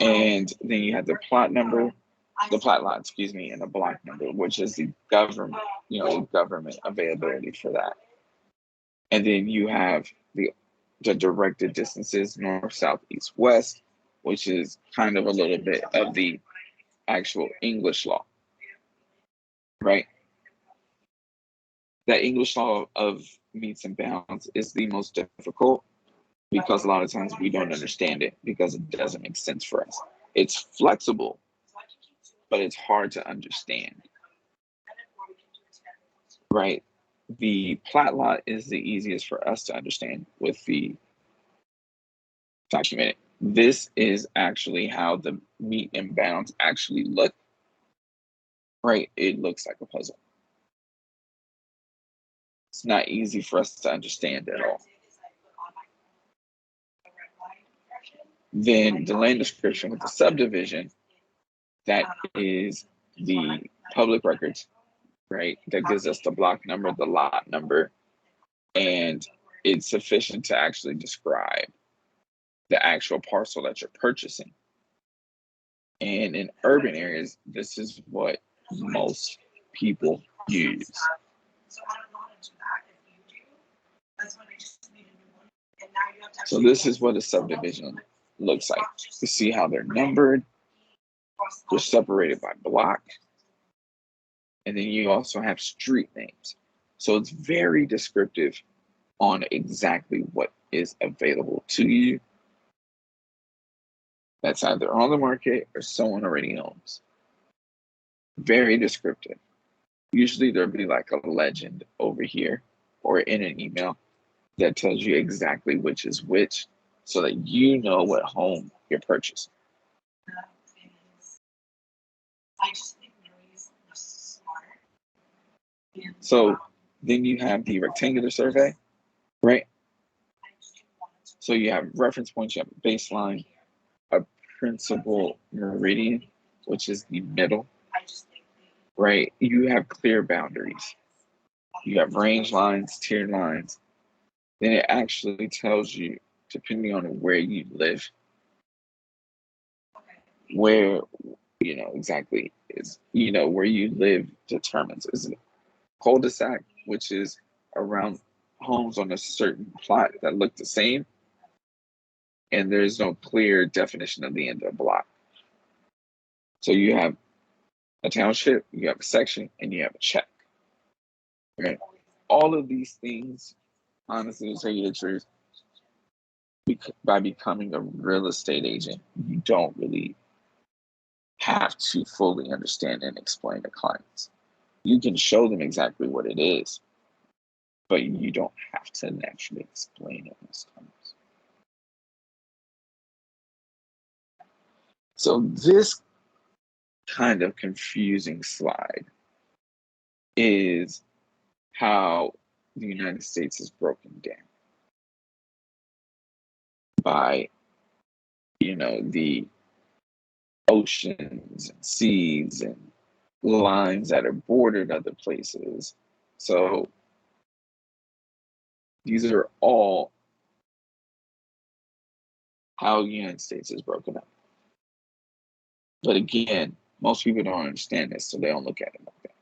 And then you have the plot number, the plot lot, excuse me, and the block number, which is the government, government availability for that. And then you have the directed distances, north, south, east, west, which is kind of a little bit of the actual English law, right? That English law of meets and bounds is the most difficult because a lot of times we don't understand it because it doesn't make sense for us. It's flexible, but it's hard to understand, right? The plat lot is the easiest for us to understand with the document. This is actually how the meet and bounds actually look, right? It looks like a puzzle. It's not easy for us to understand at all. Then the land description with the subdivision, that is the public records, right? That gives us the block number, the lot number, and it's sufficient to actually describe the actual parcel that you're purchasing. And in urban areas, this is what most people use. So this is what a subdivision looks like. You see how they're numbered, they're separated by block, and then you also have street names. So it's very descriptive on exactly what is available to you that's either on the market or someone already owns. Very descriptive. Usually there'll be like a legend over here or in an email that tells you exactly which is which so that you know what home you're purchasing. So then you have the rectangular survey, right? So you have reference points, you have a baseline, a principal meridian, which is the middle, right? You have clear boundaries. You have range lines, tiered lines. Then it actually tells you, depending on where you live, where, exactly is, where you live determines. Is it cul-de-sac, which is around homes on a certain plot that look the same, and there's no clear definition of the end of the block. So you have a township, you have a section, and you have a check. Okay? All of these things, honestly, to tell you the truth, by becoming a real estate agent, you don't really have to fully understand and explain to clients. You can show them exactly what it is, but you don't have to naturally explain it most times. So this kind of confusing slide is how the United States is broken down by, the oceans and seas and lines that are bordered other places. So these are all how the United States is broken up. But again, most people don't understand this, so they don't look at it like that.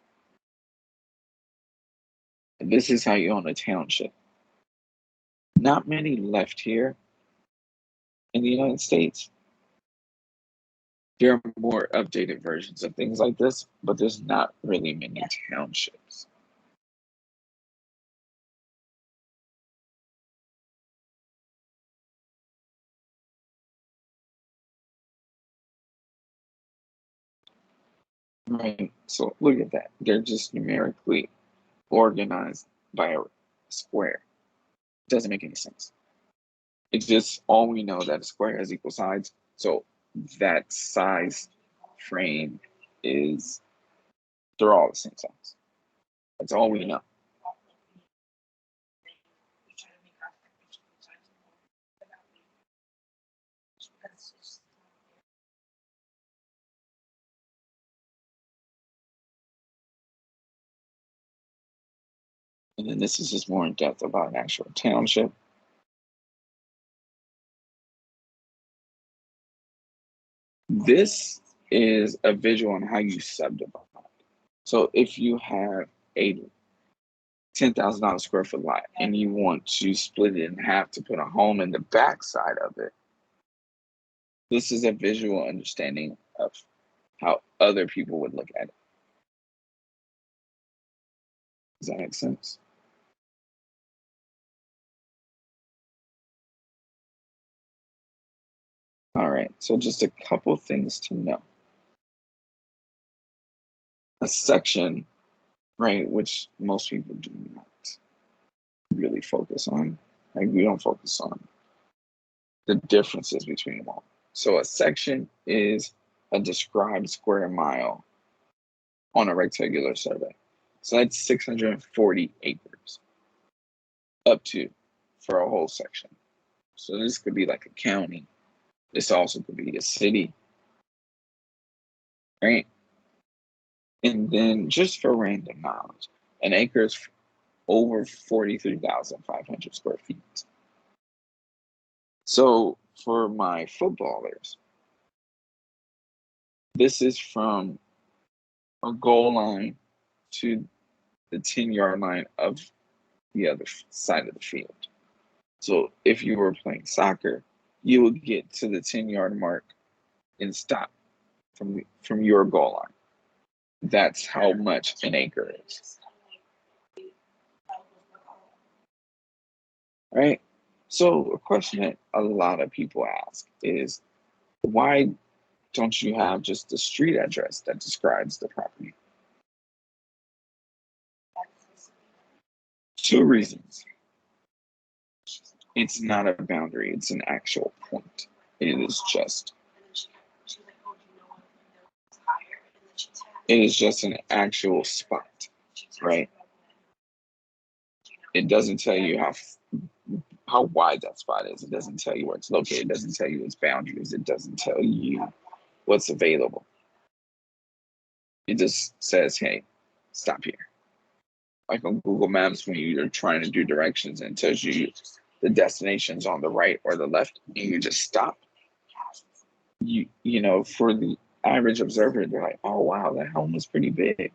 And this is how you own a township. Not many left here in the United States. There are more updated versions of things like this, but there's not really many townships. Right, so look at that. They're just numerically organized by a square. Doesn't make any sense. It's just all we know that a square has equal sides. So that size frame is, they're all the same size. That's all we know. And then this is just more in depth about an actual township. This is a visual on how you subdivide. So if you have a $10,000 square foot lot and you want to split it in half to put a home in the back side of it, this is a visual understanding of how other people would look at it. Does that make sense? All right, so just a couple things to know. A section, right, which most people do not really focus on. Like, we don't focus on the differences between them all. So a section is a described square mile on a rectangular survey. So that's 640 acres up to for a whole section. So this could be like a county. This also could be a city, right? And then just for random knowledge, an acre is over 43,500 square feet. So for my footballers, this is from a goal line to the 10-yard line of the other side of the field. So if you were playing soccer, you would get to the 10-yard mark and stop from your goal line. That's how much an acre is. Right? So a question that a lot of people ask is, why don't you have just the street address that describes the property? Two reasons. It's not a boundary, it's an actual point. It is just an actual spot, right? It doesn't tell you how wide that spot is. It doesn't tell you where it's located. It doesn't tell you its boundaries. It doesn't tell you what's available. It just says, hey, stop here. Like on Google Maps, when you're trying to do directions and it tells you the destination's on the right or the left, and you just stop. You know, for the average observer, they're like, oh wow, that home was pretty big.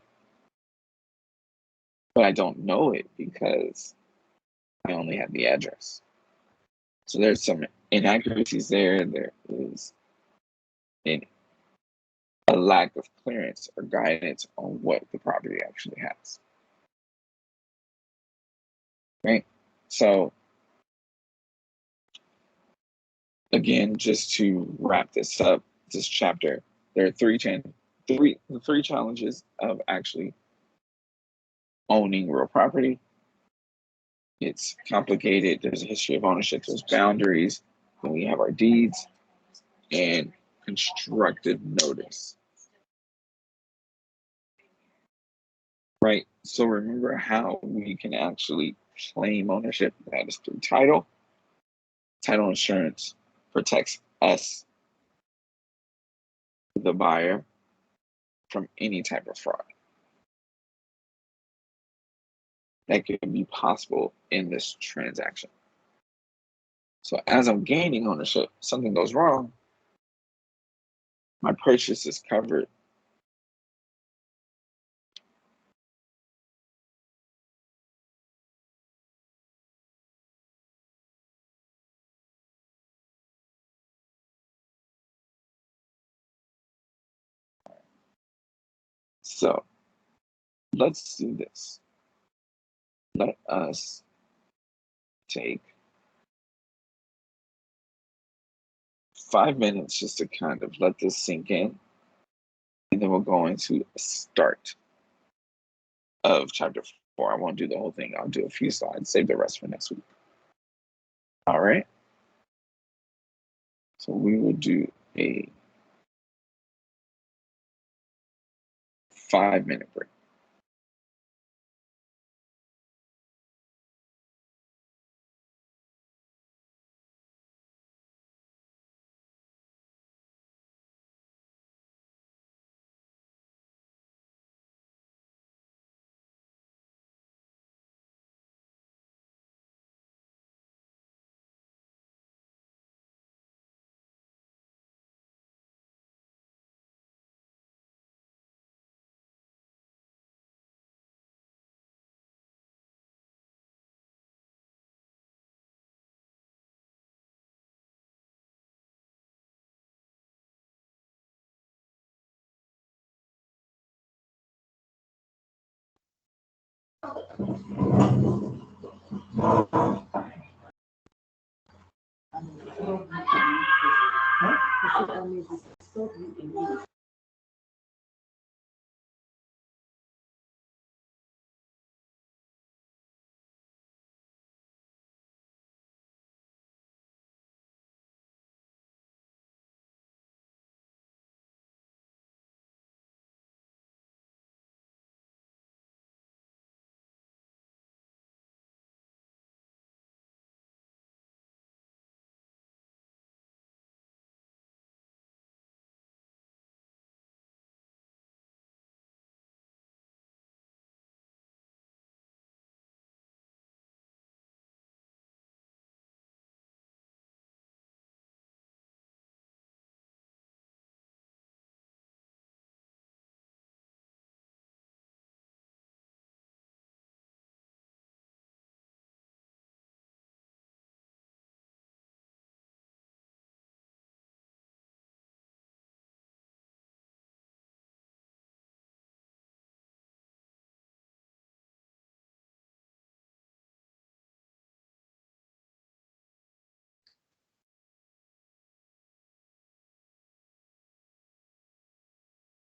But I don't know it because I only have the address. So there's some inaccuracies there. There is a lack of clearance or guidance on what the property actually has. Right? So again, just to wrap this up, this chapter, there are three challenges of actually owning real property. It's complicated. There's a history of ownership. There's boundaries. Then we have our deeds and constructive notice. Right? So remember how we can actually claim ownership. That is through title. Title insurance protects us, the buyer, from any type of fraud that could be possible in this transaction. So as I'm gaining ownership, something goes wrong, my purchase is covered. So let's do this. Let us take 5 minutes just to kind of let this sink in. And then we'll go into a start of chapter 4. I won't do the whole thing. I'll do a few slides, save the rest for next week. All right. So we will do a 5-minute break.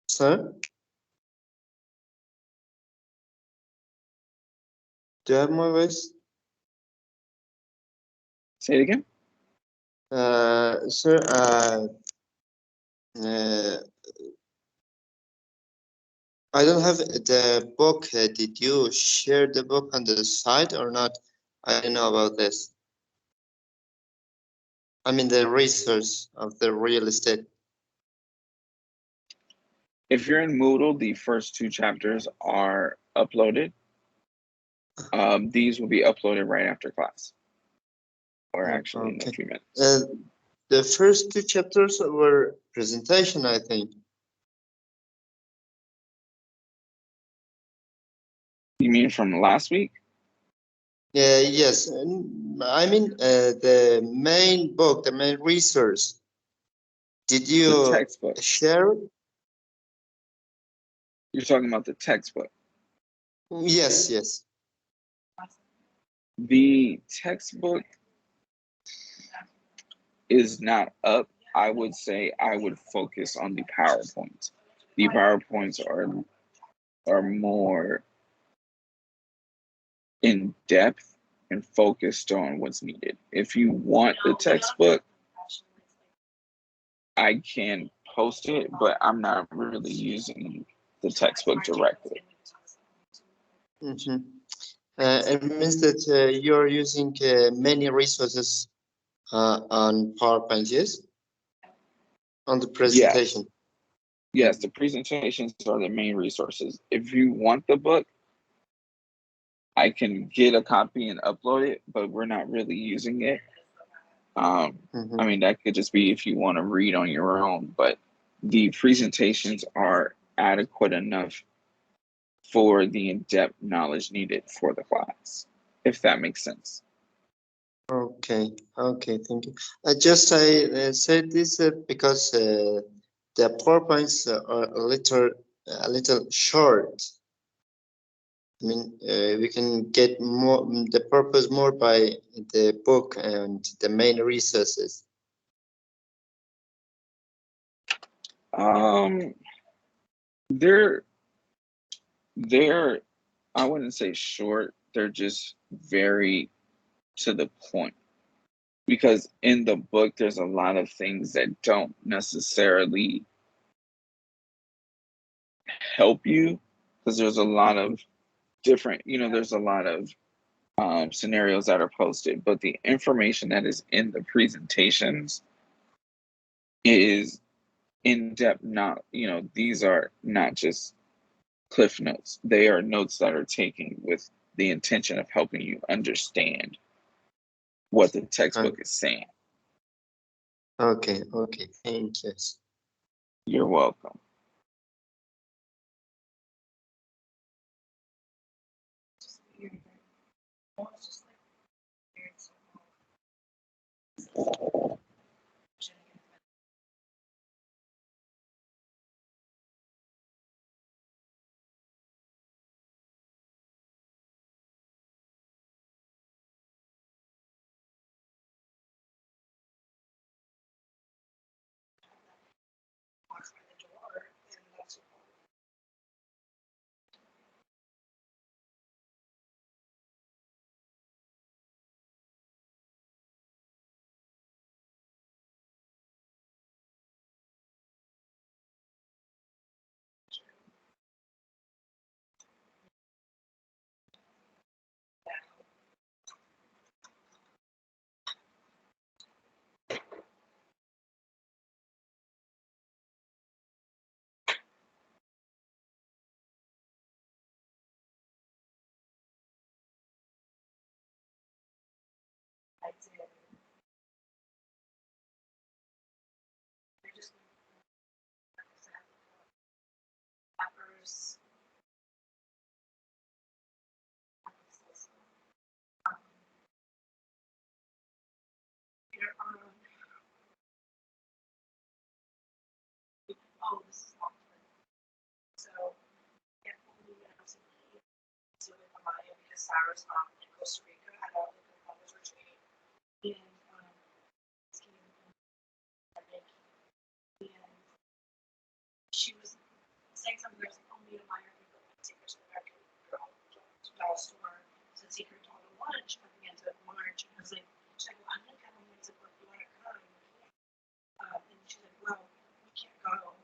Sir, do you have my voice? Say it again. Sir, I don't have the book. Did you share the book on the site or not? I don't know about this. I mean the resource of the real estate. If you're in Moodle, the first 2 chapters are uploaded. These will be uploaded right after class, or actually in a few minutes. The first 2 chapters were presentation, I think. You mean from last week? Yes, I mean the main book, the main resource. Did The you textbook. share it? You're talking about the textbook. Yes, yes. The textbook is not up. I would say I would focus on the PowerPoints. The PowerPoints are more in depth and focused on what's needed. If you want the textbook, I can post it, but I'm not really using the textbook directly. Mm-hmm. It means that you're using many resources on PowerPoint, yes? On the presentation. Yes, the presentations are the main resources. If you want the book, I can get a copy and upload it, but we're not really using it. I mean, that could just be if you want to read on your own, but the presentations are adequate enough for the in-depth knowledge needed for the class, if that makes sense. Okay, thank you. I said this because the PowerPoints are a little short. I mean, we can get more the purpose more by the book and the main resources. They're I wouldn't say short. They're just very to the point. Because in the book, there's a lot of things that don't necessarily help you, because there's a lot of different, there's a lot of scenarios that are posted, but the information that is in the presentations is in depth. Not, these are not just cliff notes. They are notes that are taken with the intention of helping you understand what the textbook is saying. Okay, thank you. You're welcome. I did. I just peppers. Oh, this is not good. So, yeah, we went out to eat. So with Amaya, because Sarah's mom in Costa Rica had a mother's retreat, and and she was saying something. There was like, oh, me and Amaya are going to take her to the American Girl doll store to take her doll to lunch at the end of March. And I was like, she's like, well, I'm going to come. I was like, well, if you want to come, and she's like, well, we can't go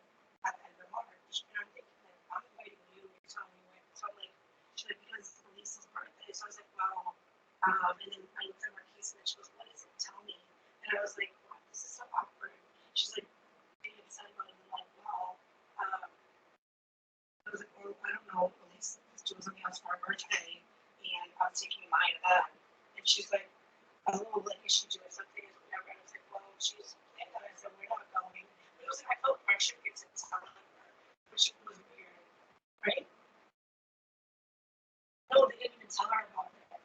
at the end of March. And I'm thinking, like, I'm inviting you, you're telling me when. So I'm like, she's like, because it's Elise's birthday. So I was like, well, and then I looked at her case and she goes, what is it? Tell me. And I was like, wow, this is so awkward. She's like, getting upset about it. And I'm like, well, I was like, well, I don't know, Elise, because she was on the house for her birthday, and I was taking Maya then. And she's like, oh, like, is she doing something or whatever? And I was like, well, she's playing that. I said, we're not going. But it was like, I felt pressure because it's telling her, which was weird, right? No, they didn't even tell her about it.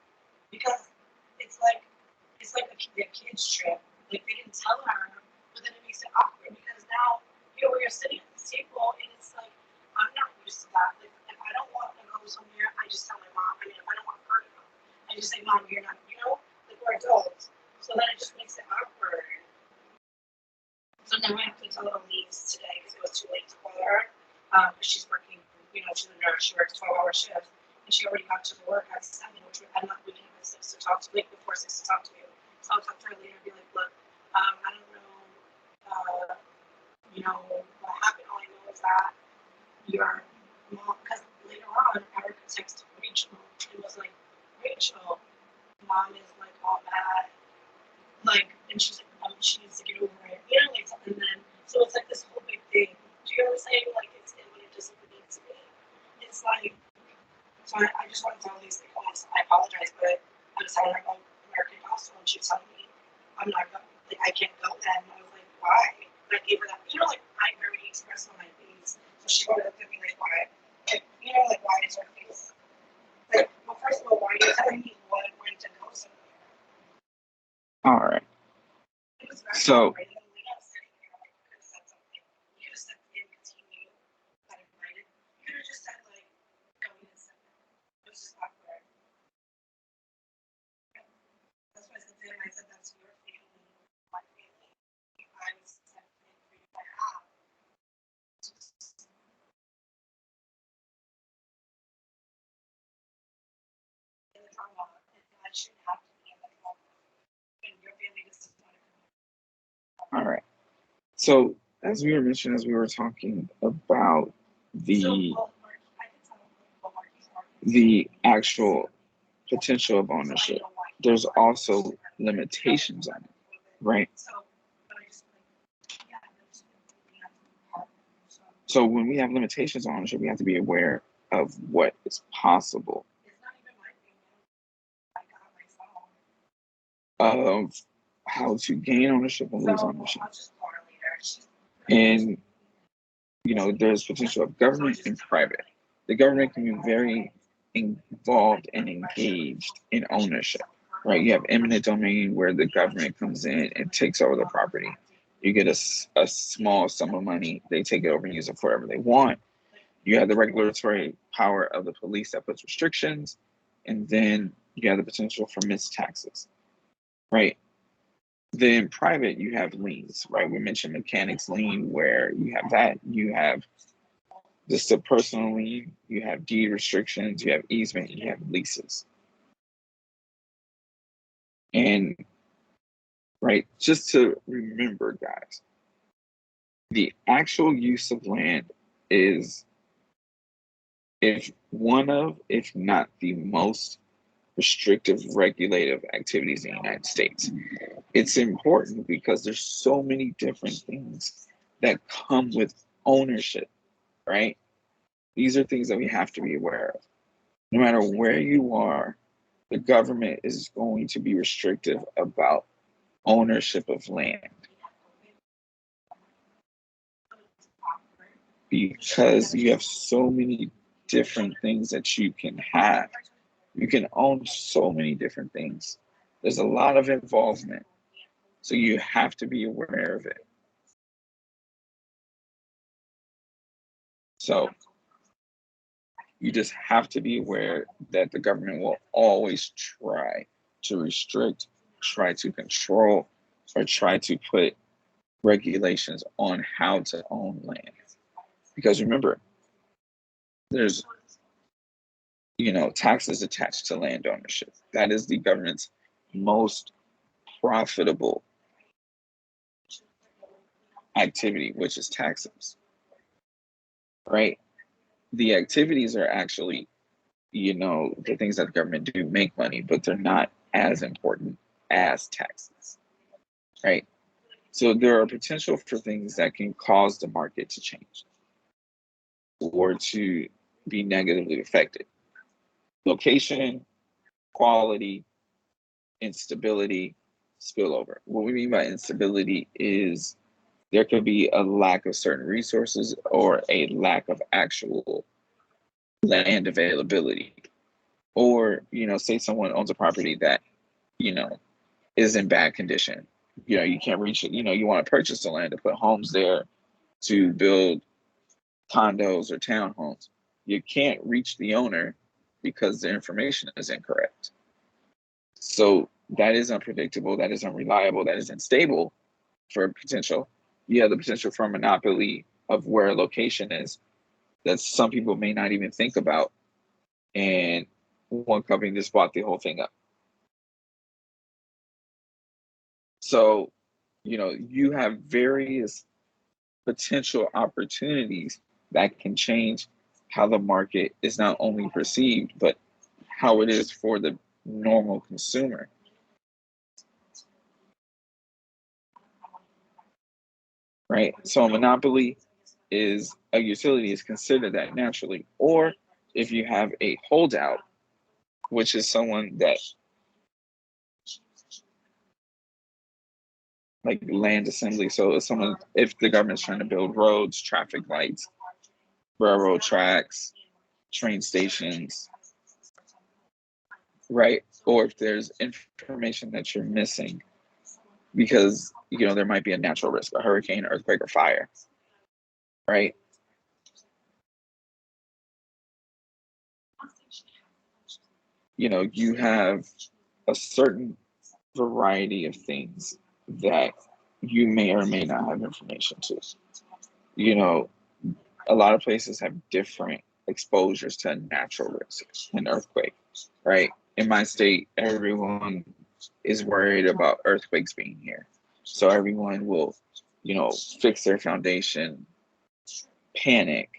Because it's like a kid's trip. Like, they didn't tell her, but then it makes it awkward because now, we're sitting at this table and it's like, I'm not used to that. Like, if I don't want to go somewhere, I just tell my mom. I mean, if I don't want her to go, I just say, Mom, you're not, like, we're adults. So then it just makes it awkward. So now I have to tell Elise today because it was too late to call her. Because she's working, she's a nurse, she works 12-hour shifts. And she already got to work at 7, which I'm not leaving at 6 to talk to me, before 6 to talk to you. So I'll talk to her later and be like, look, I don't know, what happened. All I know is that your mom, because later on, Erica texted Rachel and was like, Rachel, mom is like all mad. Like, and she's like, she needs to get over it. Like something then. So it's like this whole big thing. Do you know what I'm saying? Like, it's when it just needs to be. It's like, so I just want to tell these things. I apologize, but I was telling her about American Gospel, and she was telling me, I'm not going, like, I can't go then. And I was like, why? And I gave her that, like, I already expressed on my face. So she would look at me like, why? Like, like, why is her face? Like, well, first of all, why are you telling me when to go somewhere? All right. So, all right. So, as we were mentioning, as we were talking about the actual potential of ownership, there's also limitations on it, right? So when we have limitations on ownership, we have to be aware of what is possible, of how to gain ownership and lose ownership. And, there's potential of government and private. The government can be very involved and engaged in ownership, right? You have eminent domain where the government comes in and takes over the property. You get a small sum of money, they take it over and use it for whatever they want. You have the regulatory power of the police that puts restrictions, and then you have the potential for missed taxes, right? Then private, you have liens, right? We mentioned mechanics lien, where you have that. You have just a personal lien, you have deed restrictions, you have easement, you have leases. And, right, just to remember, guys, the actual use of land is if not the most restrictive regulative activities in the United States. It's important because there's so many different things that come with ownership, right? These are things that we have to be aware of. No matter where you are, the government is going to be restrictive about ownership of land because you have so many different things that you can have. You can own so many different things. There's a lot of involvement. So you have to be aware of it. So you just have to be aware that the government will always try to restrict, try to control, or try to put regulations on how to own land. Because remember, there's taxes attached to land ownership. That is the government's most profitable activity, which is taxes, right? The activities are actually, the things that the government do make money, but they're not as important as taxes, right? So there are potential for things that can cause the market to change or to be negatively affected. Location, quality, instability, spillover. What we mean by instability is there could be a lack of certain resources or a lack of actual land availability. Or, say someone owns a property that, is in bad condition. You can't reach it. You want to purchase the land to put homes there, to build condos or townhomes. You can't reach the owner because the information is incorrect. So that is unpredictable, that is unreliable, that is unstable for potential. You have the potential for a monopoly of where a location is that some people may not even think about. And one company just bought the whole thing up. So, you have various potential opportunities that can change how the market is not only perceived, but how it is for the normal consumer. Right? So a monopoly is a utility is considered that naturally. Or if you have a holdout, which is someone that like land assembly. So if the government's trying to build roads, traffic lights, railroad tracks, train stations, right? Or if there's information that you're missing because, there might be a natural risk, a hurricane, earthquake, or fire, right? You have a certain variety of things that you may or may not have information to. A lot of places have different exposures to natural risks and earthquakes, right? In my state, everyone is worried about earthquakes being here. So everyone will, fix their foundation, panic.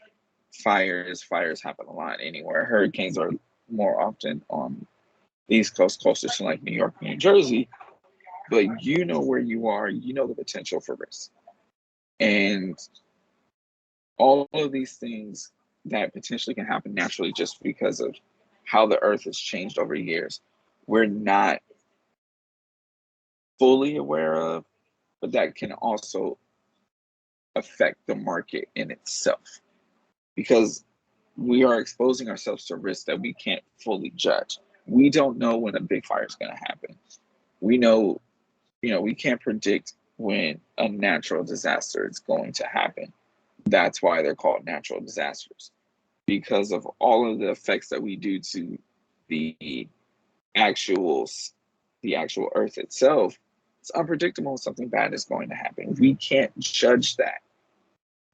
Fires happen a lot anywhere. Hurricanes are more often on the East Coast, closer to like New York, New Jersey. But where you are, the potential for risk. And all of these things that potentially can happen naturally just because of how the earth has changed over years, we're not fully aware of, but that can also affect the market in itself because we are exposing ourselves to risks that we can't fully judge. We don't know when a big fire is going to happen. We know, we can't predict when a natural disaster is going to happen. That's why they're called natural disasters, because of all of the effects that we do to the actual earth itself. It's unpredictable when something bad is going to happen. We can't judge that.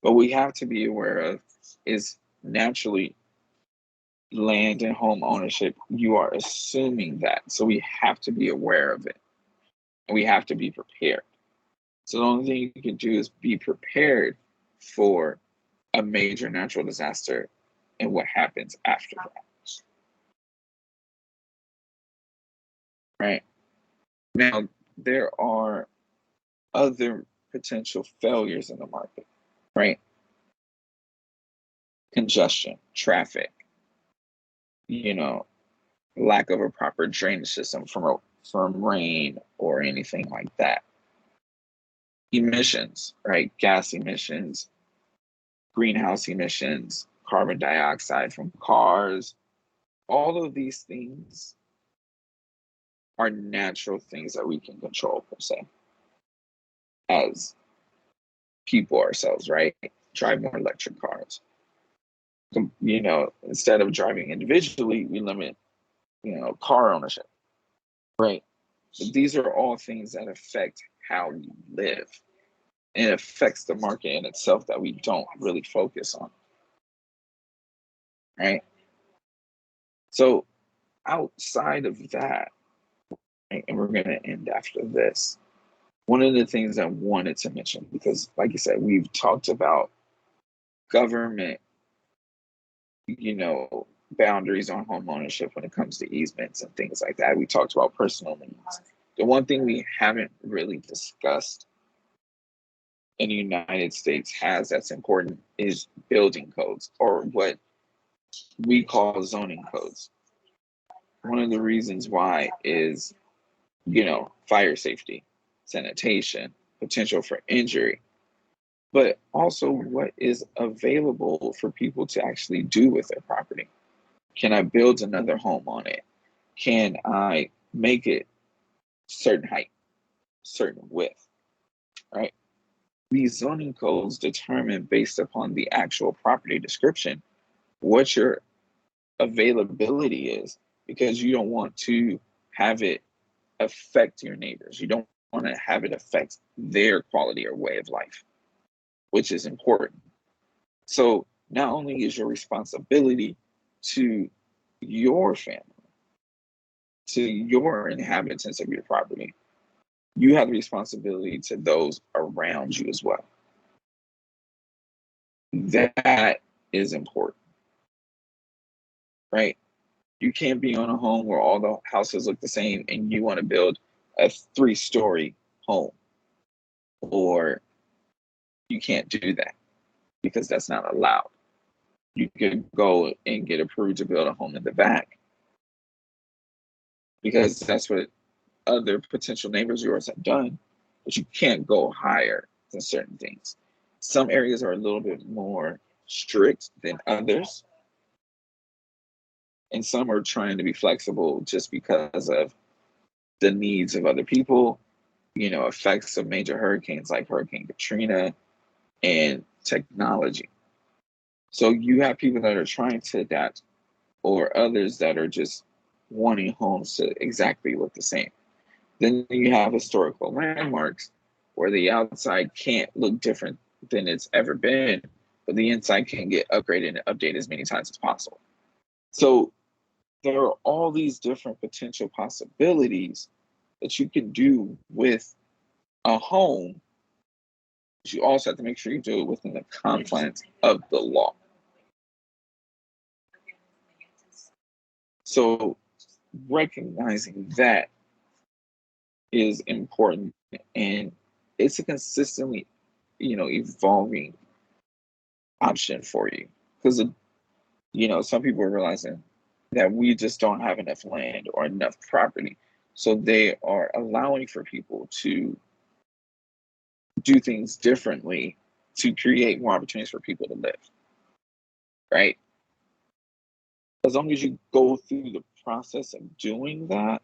What we have to be aware of is naturally land and home ownership. You are assuming that. So we have to be aware of it. And we have to be prepared. So the only thing you can do is be prepared for a major natural disaster and what happens after that. Right? Now, there are other potential failures in the market, right? Congestion, traffic, lack of a proper drainage system from rain or anything like that. Emissions, right? Gas emissions, greenhouse emissions, carbon dioxide from cars, all of these things are natural things that we can control, per se, as people ourselves, right? Drive more electric cars. You know, instead of driving individually, we limit, you know, car ownership, right? But these are all things that affect how we live. And it affects the market in itself that we don't really focus on, right? So outside of that, right, and we're going to end after this, one of the things I wanted to mention, because like you said, we've talked about government, you know, boundaries on home ownership when it comes to easements and things like that. We talked about personal liens. The one thing we haven't really discussed in the United States that's important is building codes, or what we call zoning codes. One of the reasons why is, you know, fire safety, sanitation, potential for injury, but also what is available for people to actually do with their property. Can I build another home on it? Can I make it certain height, certain width, right? These zoning codes determine, based upon the actual property description, what your availability is, because you don't want to have it affect your neighbors. You don't want to have it affect their quality or way of life, which is important. So not only is your responsibility to your family, to your inhabitants of your property, you have the responsibility to those around you as well. That is important, right? You can't be on a home where all the houses look the same and you want to build a 3-story home, or you can't do that because that's not allowed. You could go and get approved to build a home in the back because that's what other potential neighbors of yours have done, but you can't go higher than certain things. Some areas are a little bit more strict than others, and some are trying to be flexible just because of the needs of other people, you know, effects of major hurricanes like Hurricane Katrina, and technology. So you have people that are trying to adapt, or others that are just wanting homes to exactly look the same. Then you have historical landmarks where the outside can't look different than it's ever been, but the inside can get upgraded and updated as many times as possible. So there are all these different potential possibilities that you can do with a home, but you also have to make sure you do it within the confines of the law. So recognizing that is important, and it's a consistently, you know, evolving option for you, because, you know, some people are realizing that we just don't have enough land or enough property, so they are allowing for people to do things differently to create more opportunities for people to live, right? As long as you go through the process of doing that,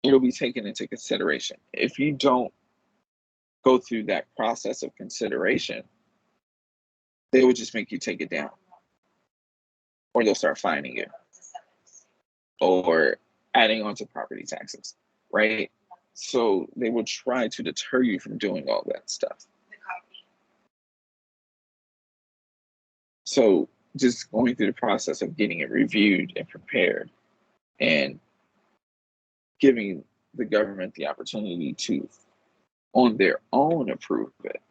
it'll be taken into consideration. If you don't go through that process of consideration, they would just make you take it down, or they'll start fining you, or adding on to property taxes, right? So they will try to deter you from doing all that stuff. So just going through the process of getting it reviewed and prepared, and giving the government the opportunity to, on their own, approve it,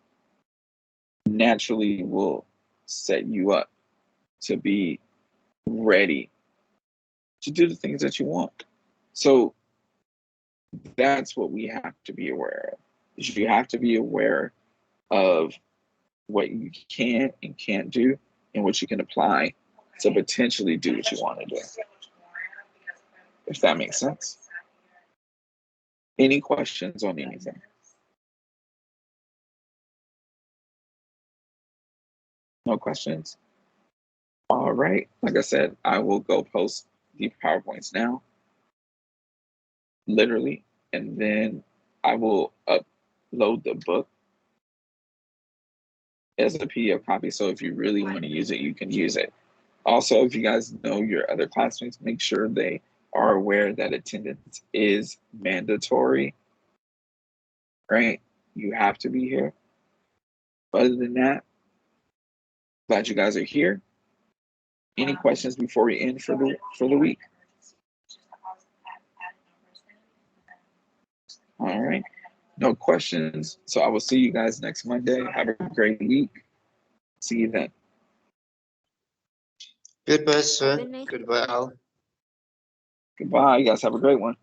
naturally will set you up to be ready to do the things that you want. So that's what we have to be aware of. Is you have to be aware of what you can and can't do, and what you can apply to potentially do what you want to do. if that makes sense. Any questions on anything? No questions? All right. Like I said, I will go post the PowerPoints now, literally, and then I will upload the book as a PDF copy. So if you really want to use it, you can use it. Also, if you guys know your other classmates, make sure they are aware that attendance is mandatory, right? You have to be here. But other than that, glad you guys are here. Any questions before we end for the week? All right. No questions. So I will see you guys next Monday. Have a great week. See you then. Goodbye, sir. Good night. Goodbye, Al. Goodbye. You guys have a great one.